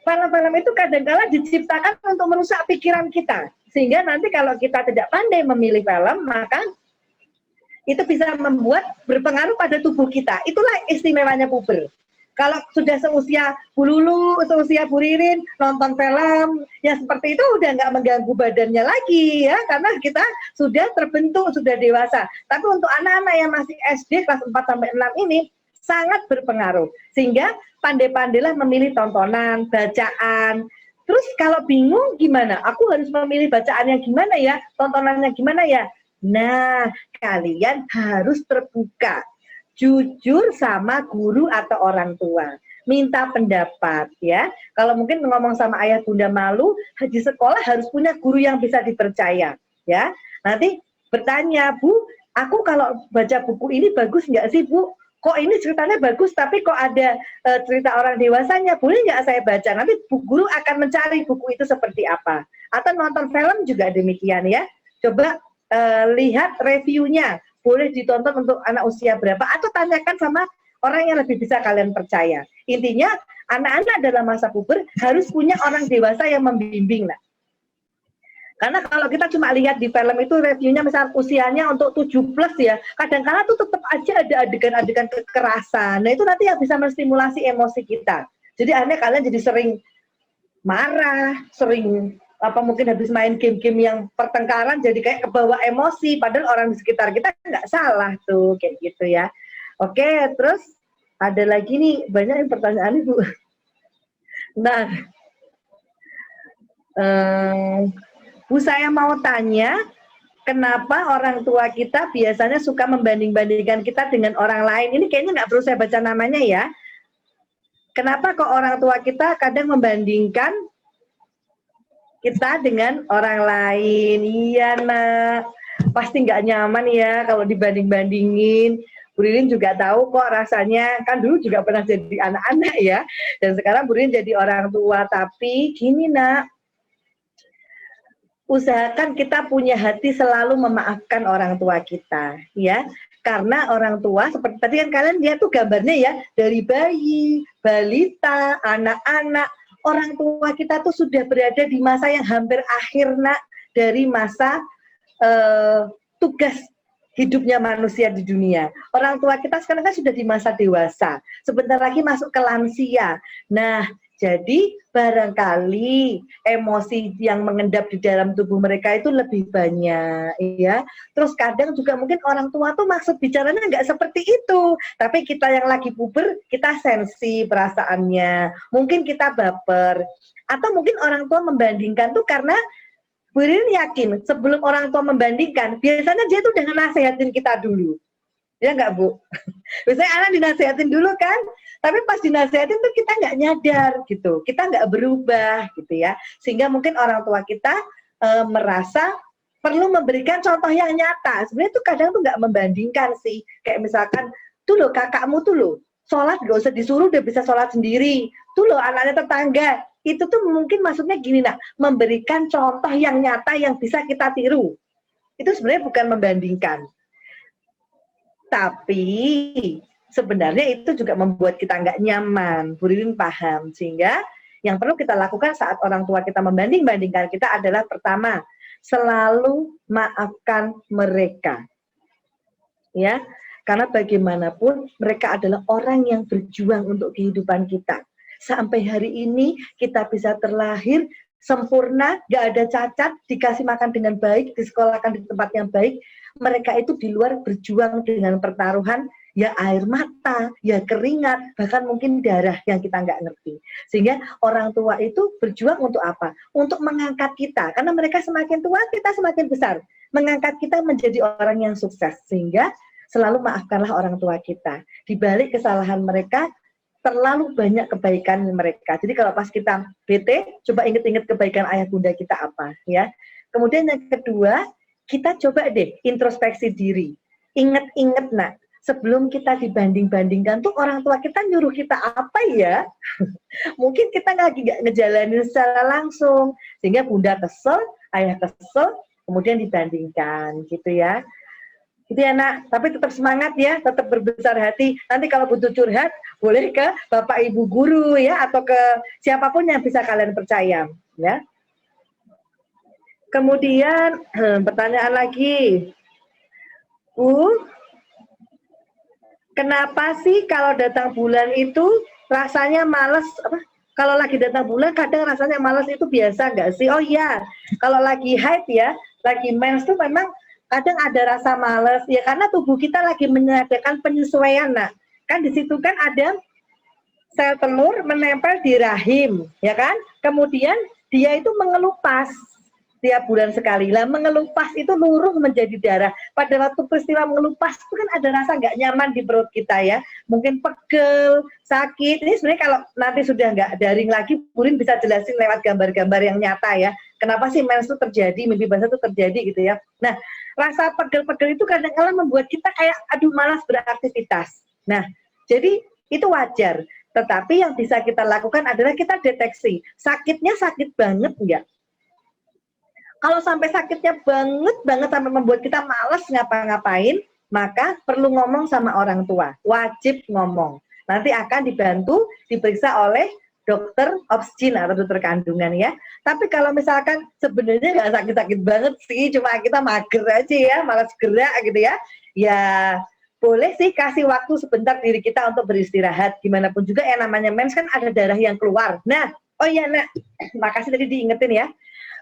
film-film itu kadang-kala diciptakan untuk merusak pikiran kita. Sehingga nanti kalau kita tidak pandai memilih film, maka itu bisa membuat berpengaruh pada tubuh kita. Itulah istimewanya puber. Kalau sudah seusia Bu Lulu, seusia Bu Ririn, nonton film yang seperti itu udah nggak mengganggu badannya lagi ya, karena kita sudah terbentuk, sudah dewasa. Tapi untuk anak-anak yang masih SD kelas 4-6 ini sangat berpengaruh. Sehingga pandai-pandailah memilih tontonan, bacaan. Terus kalau bingung gimana? Aku harus memilih bacaan yang gimana ya? Tontonannya gimana ya? Nah, kalian harus terbuka. Jujur sama guru atau orang tua. Minta pendapat ya. Kalau mungkin ngomong sama ayah bunda malu, di sekolah harus punya guru yang bisa dipercaya ya. Nanti bertanya, Bu, aku kalau baca buku ini bagus nggak sih Bu? Kok ini ceritanya bagus tapi kok ada cerita orang dewasanya, boleh nggak saya baca? Nanti guru akan mencari buku itu seperti apa. Atau nonton film juga demikian ya. Coba lihat reviewnya. Boleh ditonton untuk anak usia berapa, atau tanyakan sama orang yang lebih bisa kalian percaya. Intinya, anak-anak dalam masa puber harus punya orang dewasa yang membimbing. Nah. Karena kalau kita cuma lihat di film itu reviewnya misal usianya untuk 7+ ya, kadang-kala tuh tetap aja ada adegan-adegan kekerasan. Nah itu nanti yang bisa menstimulasi emosi kita. Jadi akhirnya kalian jadi sering marah, sering apa mungkin habis main game-game yang pertengkaran jadi kayak kebawa emosi, padahal orang di sekitar kita nggak salah tuh kayak gitu ya. Oke, terus ada lagi nih banyak yang pertanyaan Ibu. Nah, Bu saya mau tanya, kenapa orang tua kita biasanya suka membanding-bandingkan kita dengan orang lain? Ini kayaknya nggak perlu saya baca namanya ya. Kenapa kok orang tua kita kadang membandingkan kita dengan orang lain? Iya nak, pasti nggak nyaman ya kalau dibanding-bandingin. Bu Ririn juga tahu kok rasanya, kan dulu juga pernah jadi anak-anak ya. Dan sekarang Bu Ririn jadi orang tua, tapi gini nak, usahakan kita punya hati selalu memaafkan orang tua kita, ya. Karena orang tua, seperti tadi kan kalian lihat tuh gambarnya ya, dari bayi, balita, anak-anak, orang tua kita tuh sudah berada di masa yang hampir akhir nak, dari masa tugas hidupnya manusia di dunia. Orang tua kita sekarang kan sudah di masa dewasa, sebentar lagi masuk ke lansia. Nah, jadi barangkali emosi yang mengendap di dalam tubuh mereka itu lebih banyak, ya. Terus kadang juga mungkin orang tua tuh maksud bicaranya nggak seperti itu, tapi kita yang lagi puber kita sensi perasaannya, mungkin kita baper, atau mungkin orang tua membandingkan tuh karena Bu Ririn yakin sebelum orang tua membandingkan, biasanya dia tuh udah nasihatin kita dulu. Ya nggak Bu? Biasanya anak dinasihatin dulu kan, tapi pas dinasihatin tuh kita nggak nyadar gitu, kita nggak berubah gitu ya, sehingga mungkin orang tua kita merasa perlu memberikan contoh yang nyata. Sebenarnya tuh kadang tuh nggak membandingkan sih, kayak misalkan tuh loh kakakmu tuh loh sholat nggak usah disuruh udah bisa sholat sendiri, tuh loh anaknya tetangga, itu tuh mungkin maksudnya gini nak, memberikan contoh yang nyata yang bisa kita tiru. Itu sebenarnya bukan membandingkan. Tapi sebenarnya itu juga membuat kita nggak nyaman. Bu Ririn paham, sehingga yang perlu kita lakukan saat orang tua kita membanding-bandingkan kita adalah pertama, selalu maafkan mereka. Ya, karena bagaimanapun mereka adalah orang yang berjuang untuk kehidupan kita. Sampai hari ini kita bisa terlahir sempurna, nggak ada cacat, dikasih makan dengan baik, disekolahkan di tempat yang baik. Mereka itu di luar berjuang dengan pertaruhan, ya air mata, ya keringat, bahkan mungkin darah yang kita nggak ngerti. Sehingga orang tua itu berjuang untuk apa? Untuk mengangkat kita, karena mereka semakin tua, kita semakin besar. Mengangkat kita menjadi orang yang sukses. Sehingga selalu maafkanlah orang tua kita. Di balik kesalahan mereka, terlalu banyak kebaikan mereka. Jadi kalau pas kita bete, coba inget-inget kebaikan ayah bunda kita apa, ya. Kemudian yang kedua, kita coba deh introspeksi diri. Ingat-ingat nak, sebelum kita dibanding-bandingkan tuh orang tua kita nyuruh kita apa ya? Mungkin kita lagi nggak ngejalanin secara langsung, sehingga bunda kesel, ayah kesel, kemudian dibandingkan, gitu ya. Gitu ya nak, tapi tetap semangat ya, tetap berbesar hati. Nanti kalau butuh curhat, boleh ke bapak ibu guru ya, atau ke siapapun yang bisa kalian percaya, ya. Kemudian pertanyaan lagi, Bu, kenapa sih kalau datang bulan itu rasanya males? Apa? Kalau lagi datang bulan kadang rasanya males, itu biasa nggak sih? Oh iya, kalau lagi haid ya, lagi mens tuh memang kadang ada rasa males ya, karena tubuh kita lagi mengadakan penyesuaian nak. Kan di situ kan ada sel telur menempel di rahim, ya kan? Kemudian dia itu mengelupas tiap bulan sekali. Lah mengelupas itu luruh menjadi darah. Pada waktu peristiwa mengelupas itu kan ada rasa nggak nyaman di perut kita ya. Mungkin pegel, sakit. Ini sebenarnya kalau nanti sudah nggak daring lagi, Bu Ririn bisa jelasin lewat gambar-gambar yang nyata ya. Kenapa sih mens itu terjadi, mimpi basah itu terjadi gitu ya. Nah, rasa pegel-pegel itu kadang-kadang membuat kita kayak aduh malas beraktivitas. Nah, jadi itu wajar. Tetapi yang bisa kita lakukan adalah kita deteksi. Sakitnya sakit banget enggak? Kalau sampai sakitnya banget sampai membuat kita malas ngapa-ngapain, maka perlu ngomong sama orang tua. Wajib ngomong. Nanti akan dibantu, diperiksa oleh dokter obstin atau dokter kandungan ya. Tapi kalau misalkan sebenarnya nggak sakit-sakit banget sih, cuma kita mager aja ya, malas gerak gitu ya, ya boleh sih kasih waktu sebentar diri kita untuk beristirahat. Gimana pun juga yang namanya mens kan ada darah yang keluar. Nah, oh iya nak, makasih tadi diingetin ya.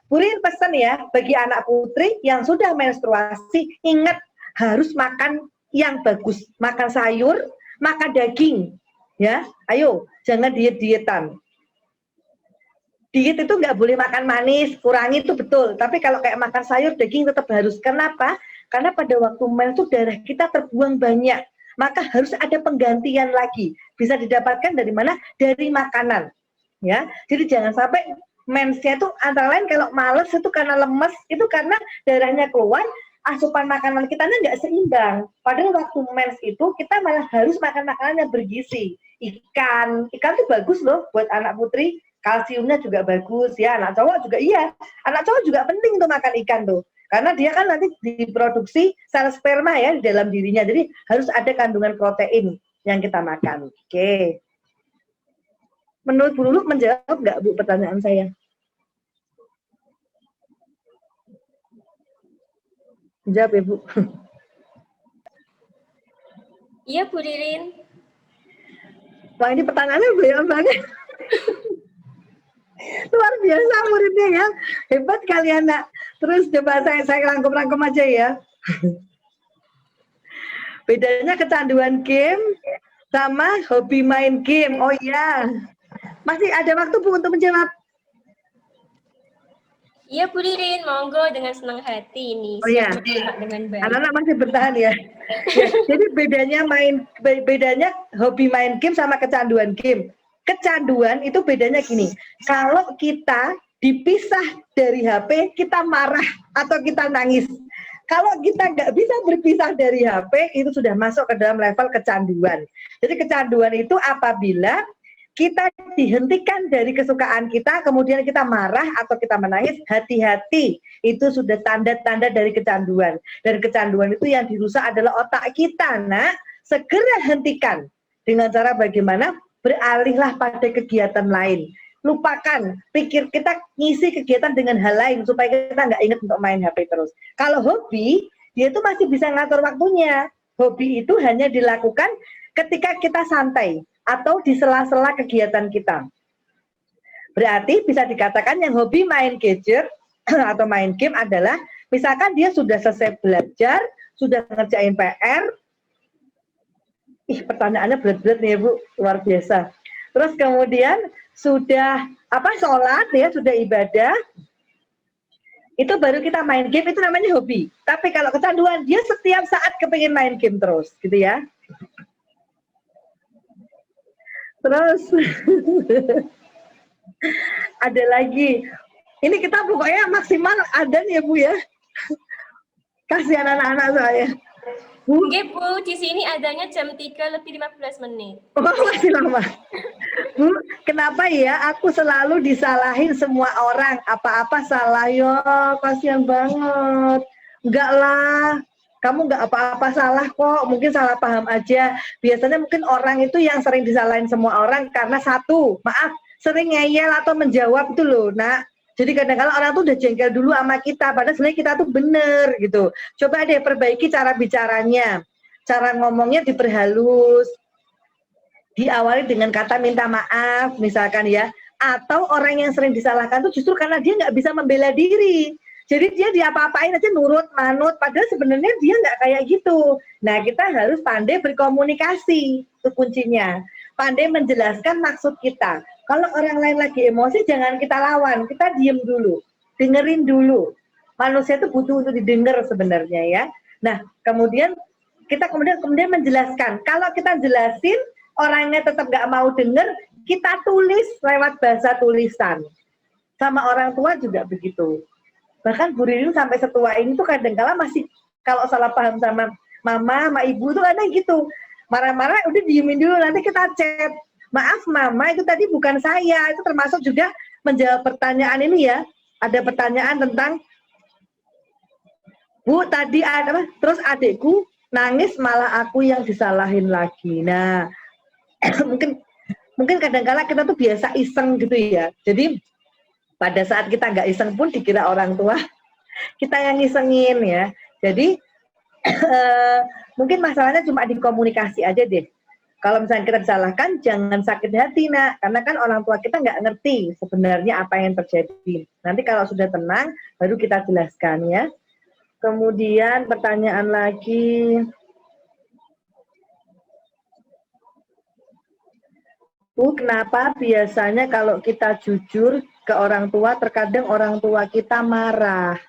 Purin pesan ya, bagi anak putri yang sudah menstruasi, ingat harus makan yang bagus, makan sayur, makan daging, ya. Ayo, jangan diet-dietan. Diet itu nggak boleh makan manis, kurangi itu betul. Tapi kalau kayak makan sayur, daging tetap harus. Kenapa? Karena pada waktu mens itu darah kita terbuang banyak, maka harus ada penggantian lagi. Bisa didapatkan dari mana? Dari makanan, ya. Jadi jangan sampai mensnya itu antara lain kalau males itu karena lemes, itu karena darahnya keluar, asupan makanan kita nggak seimbang. Padahal waktu mens itu kita malah harus makan makanan yang bergizi. Ikan tuh bagus loh buat anak putri, kalsiumnya juga bagus ya. Anak cowok juga iya, anak cowok juga penting tuh makan ikan tuh, karena dia kan nanti diproduksi sel sperma ya di dalam dirinya. Jadi harus ada kandungan protein yang kita makan. Oke. Menurut Bu Lulu menjawab nggak Bu pertanyaan saya? Jawab ya Bu. Iya Bu Ririn. Wah ini pertanyaannya banyak banget. Luar biasa muridnya ya. Hebat kalian nak. Terus coba saya rangkum-rangkum aja ya. Bedanya kecanduan game sama hobi main game. Oh iya. Masih ada waktu Bu untuk menjawab? Iya Bu Ririn, monggo dengan senang hati ini. Oh iya. Dengan baik. Anak-anak masih bertahan ya. Ya. Jadi bedanya hobi main game sama kecanduan game. Kecanduan itu bedanya gini. Kalau kita dipisah dari HP, kita marah atau kita nangis. Kalau kita nggak bisa berpisah dari HP, itu sudah masuk ke dalam level kecanduan. Jadi kecanduan itu apabila kita dihentikan dari kesukaan kita, kemudian kita marah atau kita menangis, hati-hati. Itu sudah tanda-tanda dari kecanduan. Dan kecanduan itu yang dirusak adalah otak kita, nak. Segera hentikan. Dengan cara bagaimana? Beralihlah pada kegiatan lain. Lupakan, pikir kita ngisi kegiatan dengan hal lain, supaya kita nggak ingat untuk main HP terus. Kalau hobi, dia itu masih bisa ngatur waktunya. Hobi itu hanya dilakukan ketika kita santai atau di sela-sela kegiatan kita. Berarti bisa dikatakan yang hobi main gadget atau main game adalah misalkan dia sudah selesai belajar, sudah ngerjain PR. Pertanyaannya berat-berat nih Bu, luar biasa. Terus kemudian sudah sholat ya, sudah ibadah. Itu baru kita main game, itu namanya hobi. Tapi kalau kecanduan, dia setiap saat kepingin main game terus, gitu ya. Terus ada lagi. Ini kita pokoknya maksimal ada nih ya Bu ya. Kasihan anak-anak saya. Bu. Oke Bu, di sini adanya jam 3:15 menit. Oh, masih lama. Bu, kenapa ya aku selalu disalahin semua orang? Apa-apa salah ya, kasihan banget. Enggak lah. Kamu nggak apa-apa salah kok, mungkin salah paham aja. Biasanya mungkin orang itu yang sering disalahin semua orang karena satu, maaf, sering ngeyel atau menjawab itu loh, nak. Jadi kadang-kadang orang tuh udah jengkel dulu sama kita, padahal sebenarnya kita tuh bener gitu. Coba deh perbaiki cara bicaranya, cara ngomongnya diperhalus, diawali dengan kata minta maaf misalkan ya. Atau orang yang sering disalahkan tuh justru karena dia nggak bisa membela diri. Jadi dia diapa-apain aja nurut, manut, padahal sebenarnya dia nggak kayak gitu. Nah, kita harus pandai berkomunikasi, itu kuncinya. Pandai menjelaskan maksud kita. Kalau orang lain lagi emosi, jangan kita lawan, kita diem dulu, dengerin dulu. Manusia itu butuh untuk didengar sebenarnya ya. Nah, kemudian kita kemudian menjelaskan. Kalau kita jelasin, orangnya tetap nggak mau denger, kita tulis lewat bahasa tulisan. Sama orang tua juga begitu. Bahkan Bu Ririn sampai setua ini tuh kadang-kala masih kalau salah paham sama mama, sama ibu tuh kadang gitu. Marah-marah udah diemin dulu, nanti kita chat. Maaf mama, itu tadi bukan saya. Itu termasuk juga menjawab pertanyaan ini ya. Ada pertanyaan tentang Bu tadi ada terus adikku nangis malah aku yang disalahin lagi. Nah, mungkin mungkin kadang-kala kita tuh biasa iseng gitu ya. Jadi pada saat kita nggak iseng pun dikira orang tua kita yang ngisengin ya. Jadi mungkin masalahnya cuma di komunikasi aja deh. Kalau misalnya kita disalahkan, jangan sakit hati, nak. Karena kan orang tua kita nggak ngerti sebenarnya apa yang terjadi. Nanti kalau sudah tenang, baru kita jelaskan ya. Kemudian pertanyaan lagi. Bu, kenapa biasanya kalau kita jujur ke orang tua, terkadang orang tua kita marah?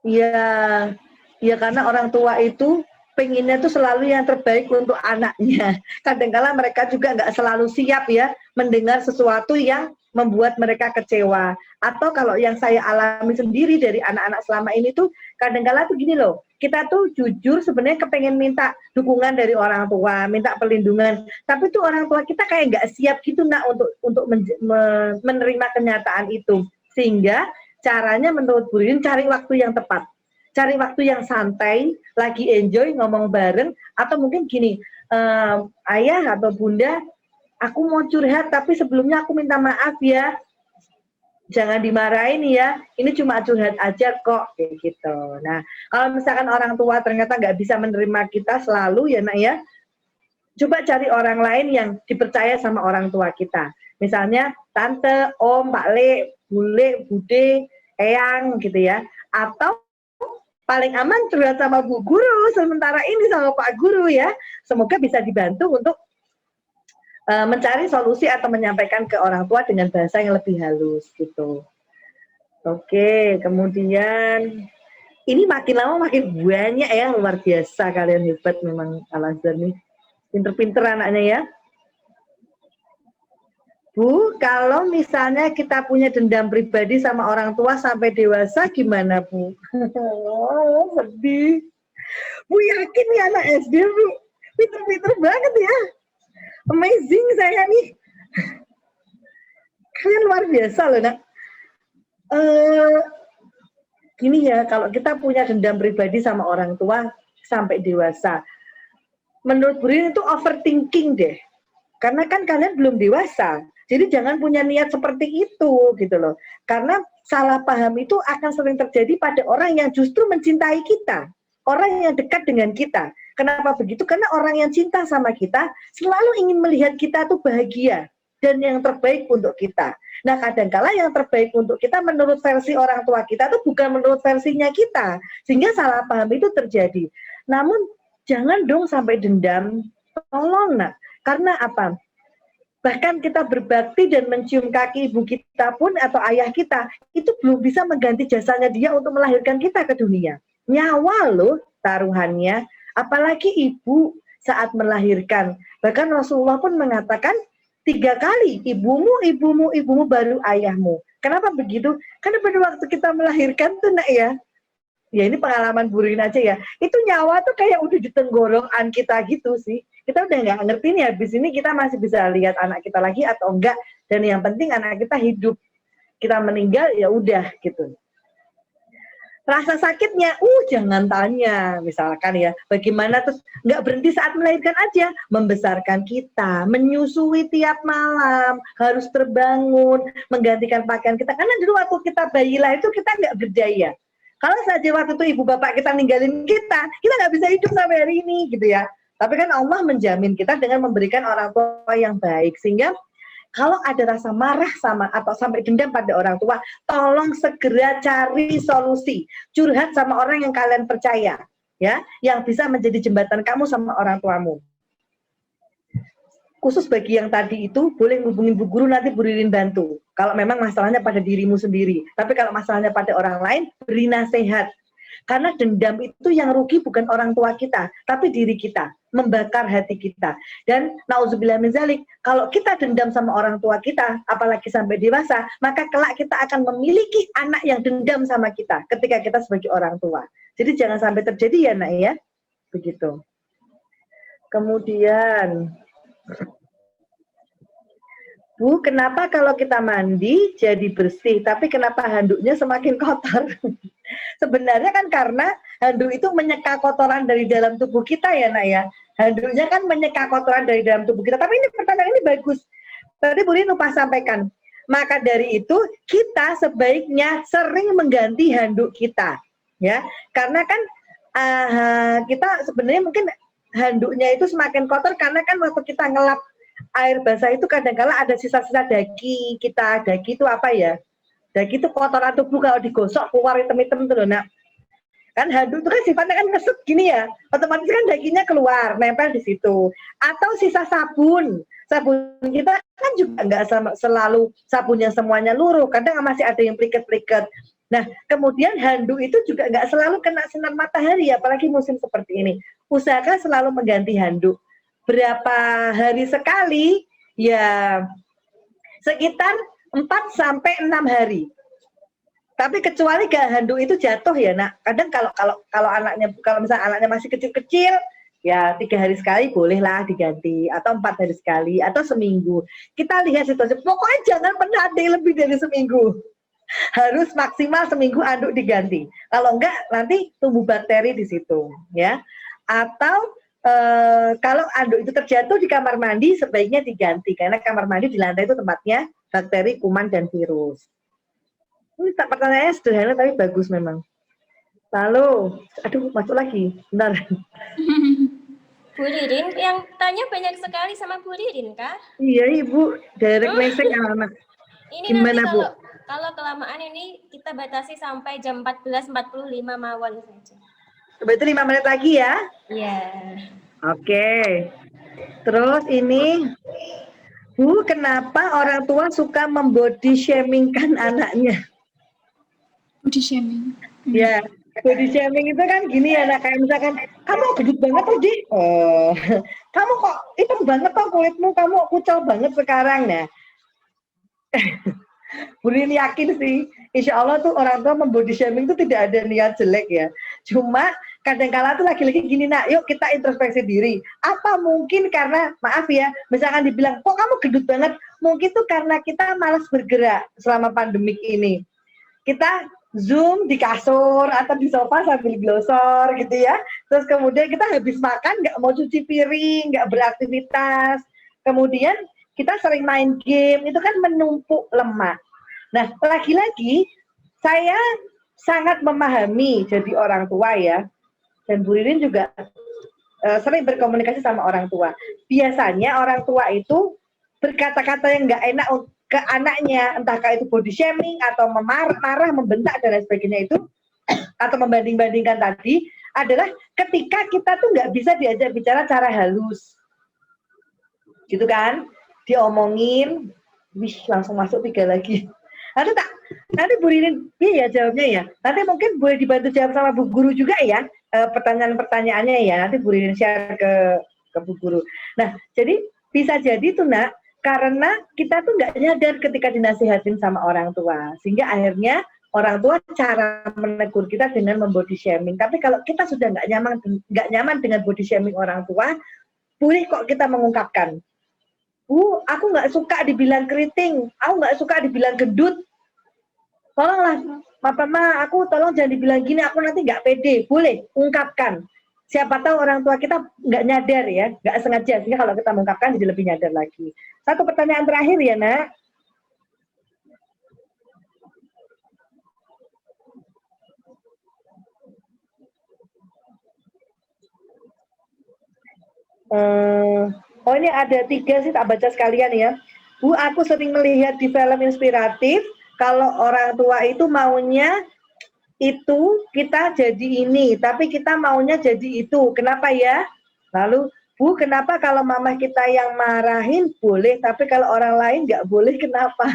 Ya, ya karena orang tua itu pengennya tuh selalu yang terbaik untuk anaknya. Kadang-kala mereka juga nggak selalu siap ya mendengar sesuatu yang membuat mereka kecewa. Atau kalau yang saya alami sendiri dari anak-anak selama ini tuh kadang-kala tuh gini loh, kita tuh jujur sebenarnya kepengen minta dukungan dari orang tua, minta perlindungan. Tapi tuh orang tua kita kayak nggak siap gitu nak untuk menerima kenyataan itu. Sehingga caranya menurut Bu Ririn cari waktu yang tepat. Cari waktu yang santai, lagi enjoy ngomong bareng, atau mungkin gini, ayah atau bunda, aku mau curhat tapi sebelumnya aku minta maaf ya, jangan dimarahin ya, ini cuma curhat aja kok, kayak gitu. Nah, kalau misalkan orang tua ternyata nggak bisa menerima kita selalu ya nak ya, coba cari orang lain yang dipercaya sama orang tua kita. Misalnya tante, om, pak le, bule, bude, eyang gitu ya, atau paling aman curhat sama Bu Guru sementara ini sama Pak Guru ya. Semoga bisa dibantu untuk mencari solusi atau menyampaikan ke orang tua dengan bahasa yang lebih halus gitu. Oke, kemudian ini makin lama makin banyak ya, luar biasa kalian hebat memang Al-Azhar nih. Pinter-pinter anaknya ya. Bu, kalau misalnya kita punya dendam pribadi sama orang tua sampai dewasa gimana Bu? Oh, sedih. Bu yakin nih anak SD Bu, pinter-pinter banget ya. Amazing saya nih. Kalian luar biasa loh nak. Gini ya, kalau kita punya dendam pribadi sama orang tua sampai dewasa, menurut Bu Ririn itu overthinking deh. Karena kan kalian belum dewasa. Jadi jangan punya niat seperti itu gitu loh. Karena salah paham itu akan sering terjadi pada orang yang justru mencintai kita. Orang yang dekat dengan kita. Kenapa begitu? Karena orang yang cinta sama kita selalu ingin melihat kita tuh bahagia dan yang terbaik untuk kita. Nah, kadangkala yang terbaik untuk kita menurut versi orang tua kita tuh bukan menurut versinya kita. Sehingga salah paham itu terjadi. Namun jangan dong sampai dendam. Tolong nak. Karena apa? Bahkan kita berbakti dan mencium kaki ibu kita pun atau ayah kita, itu belum bisa mengganti jasanya dia untuk melahirkan kita ke dunia. Nyawa loh taruhannya, apalagi ibu saat melahirkan. Bahkan Rasulullah pun mengatakan 3 kali, ibumu baru ayahmu. Kenapa begitu? Karena pada waktu kita melahirkan tuh nak ya ini pengalaman Bu Ririn aja ya, itu nyawa tuh kayak udah di tenggorokan kita gitu sih. Kita udah nggak ngerti nih, habis ini kita masih bisa lihat anak kita lagi atau enggak, dan yang penting anak kita hidup. Kita meninggal ya udah gitu. Rasa sakitnya, jangan tanya, misalkan ya, bagaimana terus nggak berhenti saat melahirkan aja, membesarkan kita, menyusui tiap malam, harus terbangun, menggantikan pakaian kita, karena dulu waktu kita bayi lah itu kita nggak berdaya. Kalau saja waktu itu ibu bapak kita ninggalin kita nggak bisa hidup sampai hari ini gitu ya. Tapi kan Allah menjamin kita dengan memberikan orang tua yang baik. Sehingga kalau ada rasa marah sama atau sampai dendam pada orang tua, tolong segera cari solusi. Curhat sama orang yang kalian percaya, ya, yang bisa menjadi jembatan kamu sama orang tuamu. Khusus bagi yang tadi itu, boleh hubungin Bu Guru, nanti Bu Ririn bantu. Kalau memang masalahnya pada dirimu sendiri. Tapi kalau masalahnya pada orang lain, beri nasihat. Karena dendam itu yang rugi bukan orang tua kita, tapi diri kita. Membakar hati kita. Dan na'udzubillah min dzalik, kalau kita dendam sama orang tua kita, apalagi sampai dewasa, maka kelak kita akan memiliki anak yang dendam sama kita ketika kita sebagai orang tua. Jadi jangan sampai terjadi ya nak ya. Begitu. Kemudian, Bu, kenapa kalau kita mandi jadi bersih, tapi kenapa handuknya semakin kotor? Sebenarnya kan karena handuk itu menyeka kotoran dari dalam tubuh kita ya nak ya. Handuknya kan menyeka kotoran dari dalam tubuh kita. Tapi ini pertanyaan ini bagus. Tadi Bu Rin lupa sampaikan. Maka dari itu kita sebaiknya sering mengganti handuk kita, ya. Karena kan kita sebenarnya mungkin handuknya itu semakin kotor karena kan waktu kita ngelap air basah itu kadang-kala ada sisa-sisa daki kita. Daki itu apa ya? Daki itu kotoran tubuh kalau digosok keluar hitam-hitam tuh loh, nak. Kan handuk itu kan sifatnya kan ngesut gini ya, otomatis kan daginya keluar, nempel di situ. Atau sisa sabun kita kan juga nggak selalu sabunnya semuanya luruh, kadang masih ada yang pliket-pliket. Nah, kemudian handuk itu juga nggak selalu kena sinar matahari, apalagi musim seperti ini. Usahakan selalu mengganti handuk. Berapa hari sekali? Ya, sekitar 4 sampai 6 hari. Tapi kecuali handuk itu jatuh ya, nak. Kadang kalau misalnya anaknya masih kecil-kecil, ya 3 hari sekali bolehlah diganti, atau 4 hari sekali, atau seminggu. Kita lihat situasi. Pokoknya jangan pernah ada yang lebih dari seminggu. Harus maksimal seminggu anduk diganti. Kalau enggak nanti tumbuh bakteri di situ, ya. Atau kalau anduk itu terjatuh di kamar mandi, sebaiknya diganti karena kamar mandi di lantai itu tempatnya bakteri, kuman, dan virus. Ini pertanyaannya sederhana tapi bagus memang. Lalu, aduh masuk lagi, bentar. Bu Ririn, yang tanya banyak sekali sama Bu Ririn, kah? Iya Ibu, direct message anak. Ini Gimana nanti Bu? kalau kelamaan ini kita batasi sampai jam 14.45 mawon saja. Berarti 5 menit lagi ya? Iya. Oke. Terus ini, Bu, kenapa orang tua suka membody shaming-kan anaknya? Body shaming. Ya, body shaming itu kan gini ya, kayak misalkan, kamu gendut banget tuh, Dik. Kamu kok hitam banget kok kulitmu, kamu kucel banget sekarang. Nah, Bu Rini yakin sih, insya Allah tuh orang tua membody shaming itu tidak ada niat jelek ya. Cuma kadang-kala tuh lagi-lagi gini, nak, yuk kita introspeksi diri. Apa mungkin karena, maaf ya, misalkan dibilang, kok kamu gendut banget? Mungkin tuh karena kita malas bergerak selama pandemik ini. Kita Zoom di kasur atau di sofa sambil glosor gitu ya. Terus kemudian kita habis makan nggak mau cuci piring, nggak beraktivitas. Kemudian kita sering main game, itu kan menumpuk lemak. Nah, lagi-lagi saya sangat memahami jadi orang tua ya. Dan Bu Ririn juga sering berkomunikasi sama orang tua. Biasanya orang tua itu berkata-kata yang nggak enak ke anaknya, entah itu body shaming atau marah, membentak dan lain sebagainya itu, atau membanding-bandingkan tadi, adalah ketika kita tuh nggak bisa diajak bicara cara halus. Gitu kan? Diomongin, wih langsung masuk 3 lagi. Nanti Bu Ririn, iya jawabnya ya. Nanti mungkin boleh dibantu jawab sama Bu Guru juga ya, pertanyaan-pertanyaannya ya. Nanti Bu Ririn share ke Bu Guru. Nah, jadi bisa jadi tuh, nak, karena kita tuh nggak nyadar ketika dinasihatin sama orang tua, sehingga akhirnya orang tua cara menegur kita dengan membody shaming. Tapi kalau kita sudah nggak nyaman dengan body shaming orang tua, boleh kok kita mengungkapkan, Bu, aku nggak suka dibilang keriting, aku nggak suka dibilang gendut. Tolonglah, Mama, aku tolong jangan dibilang gini, aku nanti nggak pede. Boleh, ungkapkan. Siapa tahu orang tua kita nggak nyadar ya, nggak sengaja. Sehingga kalau kita mengungkapkan jadi lebih nyadar lagi. Satu pertanyaan terakhir ya, nak. Oh ini ada 3 sih, tak baca sekalian ya. Bu, aku sering melihat di film inspiratif, kalau orang tua itu maunya itu kita jadi ini, tapi kita maunya jadi itu. Kenapa ya? Lalu, Bu, kenapa kalau mama kita yang marahin boleh, tapi kalau orang lain nggak boleh, kenapa?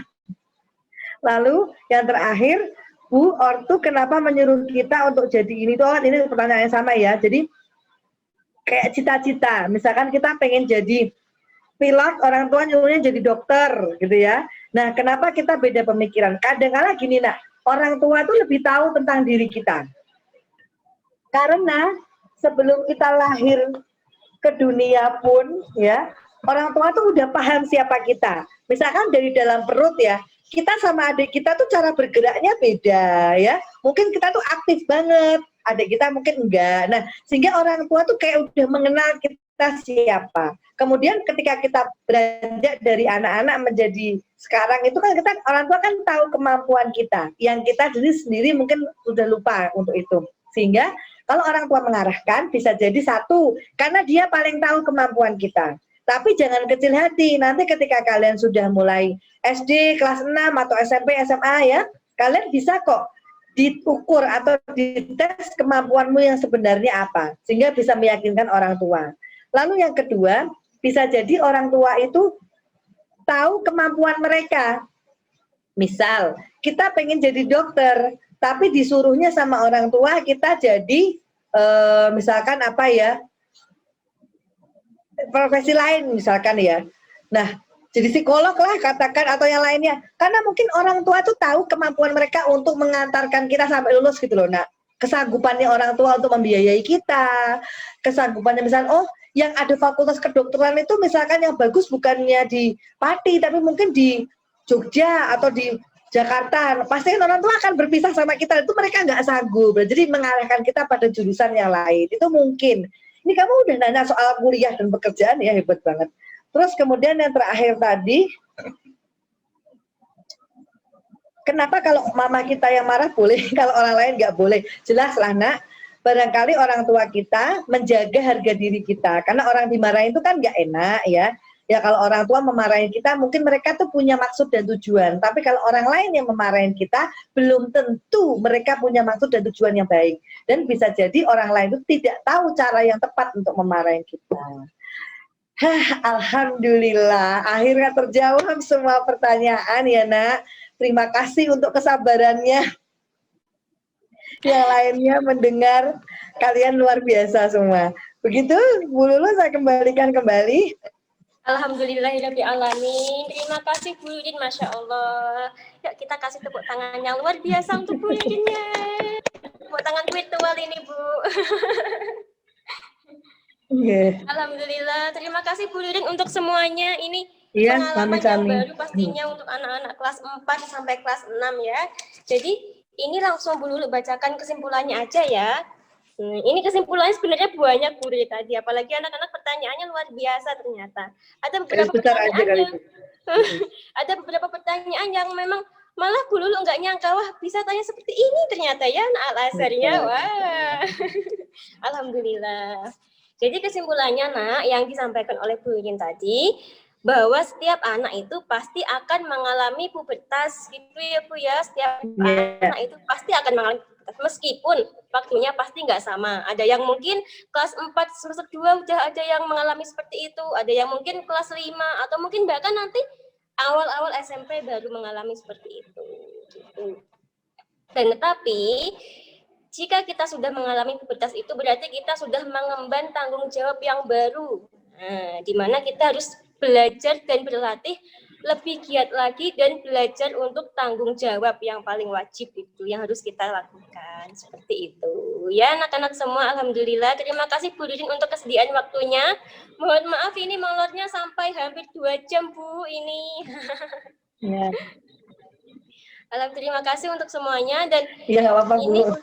Lalu, yang terakhir, Bu, ortu kenapa menyuruh kita untuk jadi ini? Ini pertanyaan yang sama ya. Jadi, kayak cita-cita. Misalkan kita pengen jadi pilot, orang tua nyuruhnya jadi dokter, gitu ya. Nah, kenapa kita beda pemikiran? Kadang-kadang gini, nak, orang tua tuh lebih tahu tentang diri kita. Karena sebelum kita lahir ke dunia pun, ya, orang tua tuh udah paham siapa kita. Misalkan dari dalam perut ya, kita sama adik kita tuh cara bergeraknya beda, ya. Mungkin kita tuh aktif banget, adik kita mungkin enggak. Nah, sehingga orang tua tuh kayak udah mengenal kita siapa. Kemudian ketika kita beranjak dari anak-anak menjadi sekarang itu kan kita orang tua kan tahu kemampuan kita, yang kita sendiri mungkin sudah lupa untuk itu. Sehingga kalau orang tua mengarahkan bisa jadi satu, karena dia paling tahu kemampuan kita. Tapi jangan kecil hati, nanti ketika kalian sudah mulai SD kelas 6 atau SMP, SMA ya, kalian bisa kok diukur atau dites kemampuanmu yang sebenarnya apa, sehingga bisa meyakinkan orang tua. Lalu yang kedua, bisa jadi orang tua itu tahu kemampuan mereka. Misal, kita pengen jadi dokter, tapi disuruhnya sama orang tua kita jadi, misalkan apa ya, profesi lain misalkan ya. Nah, jadi psikolog lah katakan atau yang lainnya. Karena mungkin orang tua tuh tahu kemampuan mereka untuk mengantarkan kita sampai lulus gitu loh, nak. Kesanggupannya orang tua untuk membiayai kita, kesanggupannya misalnya, oh yang ada fakultas kedokteran itu misalkan yang bagus bukannya di Pati, tapi mungkin di Jogja atau di Jakarta. Pasti kan orang tua akan berpisah sama kita, itu mereka nggak sanggup. Jadi mengarahkan kita pada jurusan yang lain, itu mungkin. Ini kamu udah nanya soal kuliah dan pekerjaan ya, hebat banget. Terus kemudian yang terakhir tadi, kenapa kalau mama kita yang marah boleh, kalau orang lain nggak boleh? Jelas lah nak, barangkali orang tua kita menjaga harga diri kita. Karena orang dimarahin itu kan nggak enak ya. Ya kalau orang tua memarahin kita, mungkin mereka tuh punya maksud dan tujuan. Tapi kalau orang lain yang memarahin kita, belum tentu mereka punya maksud dan tujuan yang baik. Dan bisa jadi orang lain itu tidak tahu cara yang tepat untuk memarahin kita. Alhamdulillah, akhirnya terjawab semua pertanyaan ya nak. Terima kasih untuk kesabarannya. Yang lainnya mendengar, kalian luar biasa semua. Begitu, Bu Lulu saya kembalikan kembali. Alhamdulillahirrabbilalamin. Terima kasih Bu Lulin, Masya Allah. Yuk kita kasih tepuk tangan yang luar biasa untuk Bu Lulinnya. Tepuk tangan virtual ini Bu. Alhamdulillah. Terima kasih Bu Lulin untuk semuanya. Ini pengalaman yang baru pastinya untuk anak-anak kelas 4 sampai kelas 6 ya. Jadi ini langsung Bu Lulu bacakan kesimpulannya aja ya. Ini kesimpulannya sebenarnya banyak Bu tadi, apalagi anak-anak pertanyaannya luar biasa ternyata. Ada beberapa pertanyaan ada beberapa pertanyaan yang memang malah Bu Lulu nggak nyangka, wah bisa tanya seperti ini ternyata ya Al-Azharnya. Wah. Alhamdulillah. Jadi kesimpulannya nak yang disampaikan oleh Bu Lulin tadi, bahwa setiap anak itu pasti akan mengalami pubertas gitu ya Bu ya. Setiap anak itu pasti akan mengalami pubertas, meskipun waktunya pasti nggak sama. Ada yang mungkin kelas 4 semester 2 udah ada yang mengalami seperti itu, ada yang mungkin kelas 5 atau mungkin bahkan nanti awal-awal SMP baru mengalami seperti itu gitu. Dan tetapi jika kita sudah mengalami pubertas itu berarti kita sudah mengemban tanggung jawab yang baru. Nah, di mana kita harus belajar dan berlatih lebih giat lagi dan belajar untuk tanggung jawab yang paling wajib itu yang harus kita lakukan. Seperti itu. Ya anak-anak semua, alhamdulillah. Terima kasih Bu Dudin untuk kesediaan waktunya. Mohon maaf ini molornya sampai hampir 2 jam Bu ini. Ya. Terima kasih untuk semuanya dan ya, apa-apa, ini Bu.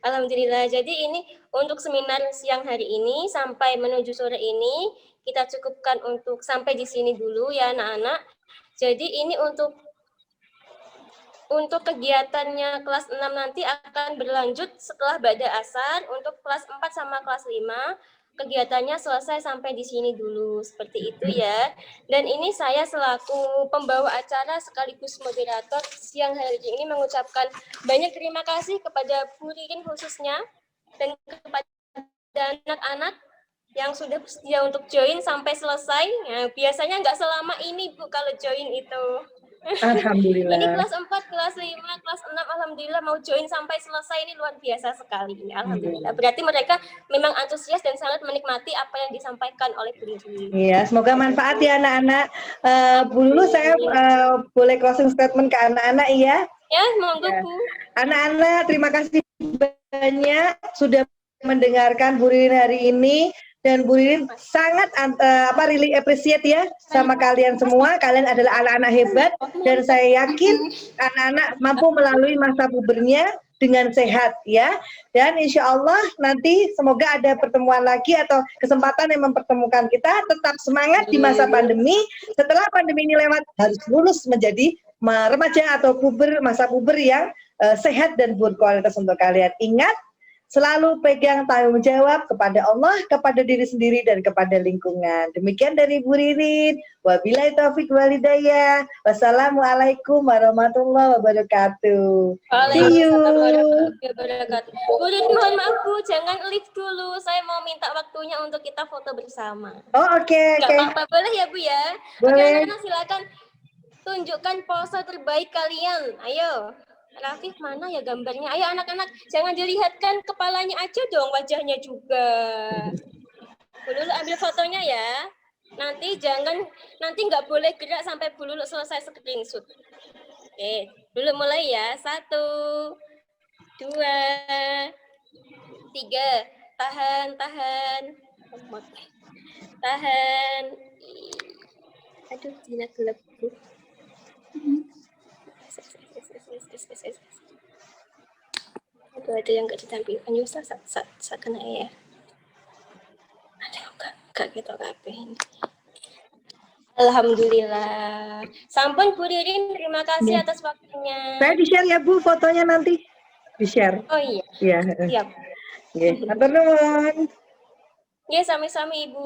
Alhamdulillah. Jadi ini untuk seminar siang hari ini sampai menuju sore ini kita cukupkan untuk sampai di sini dulu ya anak-anak. Jadi ini untuk kegiatannya kelas 6 nanti akan berlanjut setelah Ba'da Asar. Untuk kelas 4 sama kelas 5 kegiatannya selesai sampai di sini dulu, seperti itu ya. Dan ini saya selaku pembawa acara sekaligus moderator siang hari ini mengucapkan banyak terima kasih kepada Bu Ririn khususnya dan kepada anak-anak yang sudah bersedia untuk join sampai selesai. Ya, biasanya nggak selama ini Bu kalau join itu. Alhamdulillah. Ini kelas 4, kelas 5, kelas 6, alhamdulillah mau join sampai selesai, ini luar biasa sekali. Alhamdulillah. Berarti mereka memang antusias dan sangat menikmati apa yang disampaikan oleh Bu Lulu. Iya, semoga manfaat ya anak-anak. Bu Lulu, saya boleh closing statement ke anak-anak ya? Ya, monggo Bu. Anak-anak, terima kasih banyak sudah mendengarkan Bu Ririn hari ini. Dan Bu Ririn sangat really appreciate ya sama kalian semua. Kalian adalah anak-anak hebat dan saya yakin anak-anak mampu melalui masa pubernya dengan sehat ya. Dan insya Allah nanti semoga ada pertemuan lagi atau kesempatan yang mempertemukan kita. Tetap semangat di masa pandemi. Setelah pandemi ini lewat harus lulus menjadi remaja atau masa puber yang sehat dan berkualitas untuk kalian. Ingat, selalu pegang tanggung jawab kepada Allah, kepada diri sendiri, dan kepada lingkungan. Demikian dari Bu Ririn. Wabillahi taufiq walhidayah. Wassalamualaikum warahmatullahi wabarakatuh. See you. Bu Ririn, mohon maaf Bu, jangan live dulu. Saya mau minta waktunya untuk kita foto bersama. Oh oke. Nggak apa-apa, boleh ya Bu ya? Oke, Boleh. anak-anak silakan tunjukkan pose terbaik kalian. Ayo. Rafif, mana ya gambarnya? Ayo anak-anak, jangan dilihatkan kepalanya aja dong, wajahnya juga. Bu Lulu ambil fotonya ya. Nanti nggak boleh gerak sampai Bu Lulu selesai screenshot. Oke, dulu mulai ya. 1, 2, 3. Tahan. Aduh, jinak gelap Bu. Aduh, ada yang nggak ditampilkan Yusa kena ya. Aduh, nggak gitu ini. Alhamdulillah. Sampun Bu Ririn, terima kasih atas waktunya. Saya di-share ya Bu fotonya nanti. Di-share. Oh iya. Iya. Siap. Nggih, matur nuwun. Ya, sami-sami Ibu.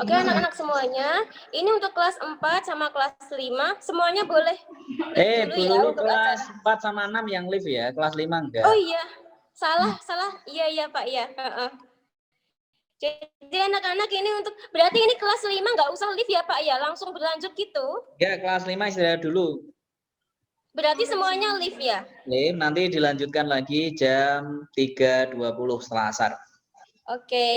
Oke anak-anak semuanya, ini untuk kelas 4 sama kelas 5, semuanya boleh. Bu Lulu kelas 4 sama 6 yang live ya, kelas 5 enggak. Oh iya, salah. Iya Pak, iya. Jadi anak-anak ini berarti ini kelas 5 nggak usah live ya Pak ya, langsung berlanjut gitu. Ya, kelas 5 istirahat dulu. Berarti semuanya live ya? Live, nanti dilanjutkan lagi jam 3.20 setelah asar. Oke,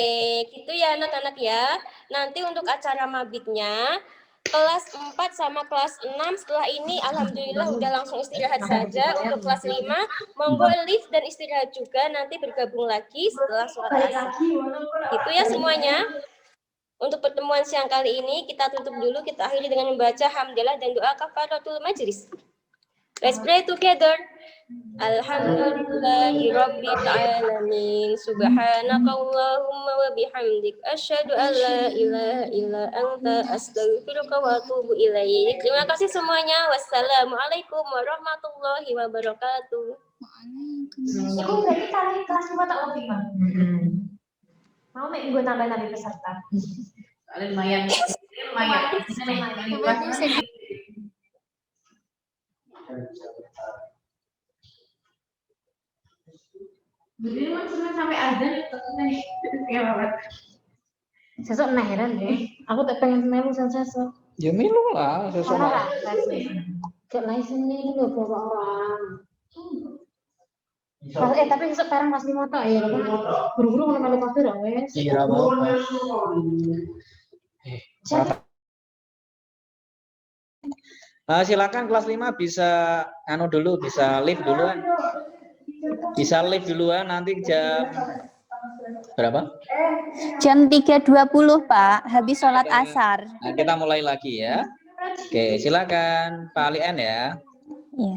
gitu ya anak-anak ya. Nanti untuk acara mabitnya, kelas 4 sama kelas 6 setelah ini alhamdulillah udah langsung istirahat saja. Untuk kelas 5, monggo live dan istirahat juga, nanti bergabung lagi setelah sholat asar. Gitu ya semuanya. Untuk pertemuan siang kali ini, kita tutup dulu, kita akhiri dengan membaca hamdalah dan doa kafaratul majlis. Let's pray together. Alhamdulillahi rabbil alamin. Subhanakallahumma wa bihamdik asyhadu an la ilaha illa anta astaghfiruka wa atubu ilaik. Terima kasih semuanya. Wassalamualaikum warahmatullahi wabarakatuh. Iku berarti kali kelas 5 tak lebih, Bang. Mau mek gue tambah-tambah peserta. Lumayan. Berdiri cuma sampai azan ya banget. Sesuk nah heran deh. Aku tak pengen melu sesuk. Ya milu lah, sesuk. Cek lain sini lho bawa orang. Tapi sesuk bareng pas di motor ya. Buru-buru ngono melu kabeh ra wes. Iya, apa-apa. Silakan kelas 5 bisa dulu, bisa live duluan. Bisa live duluan nanti jam berapa? Jam 3.20 Pak, habis sholat asar. Nah, kita mulai lagi ya. Oke, silakan Pak Alian ya. Iya.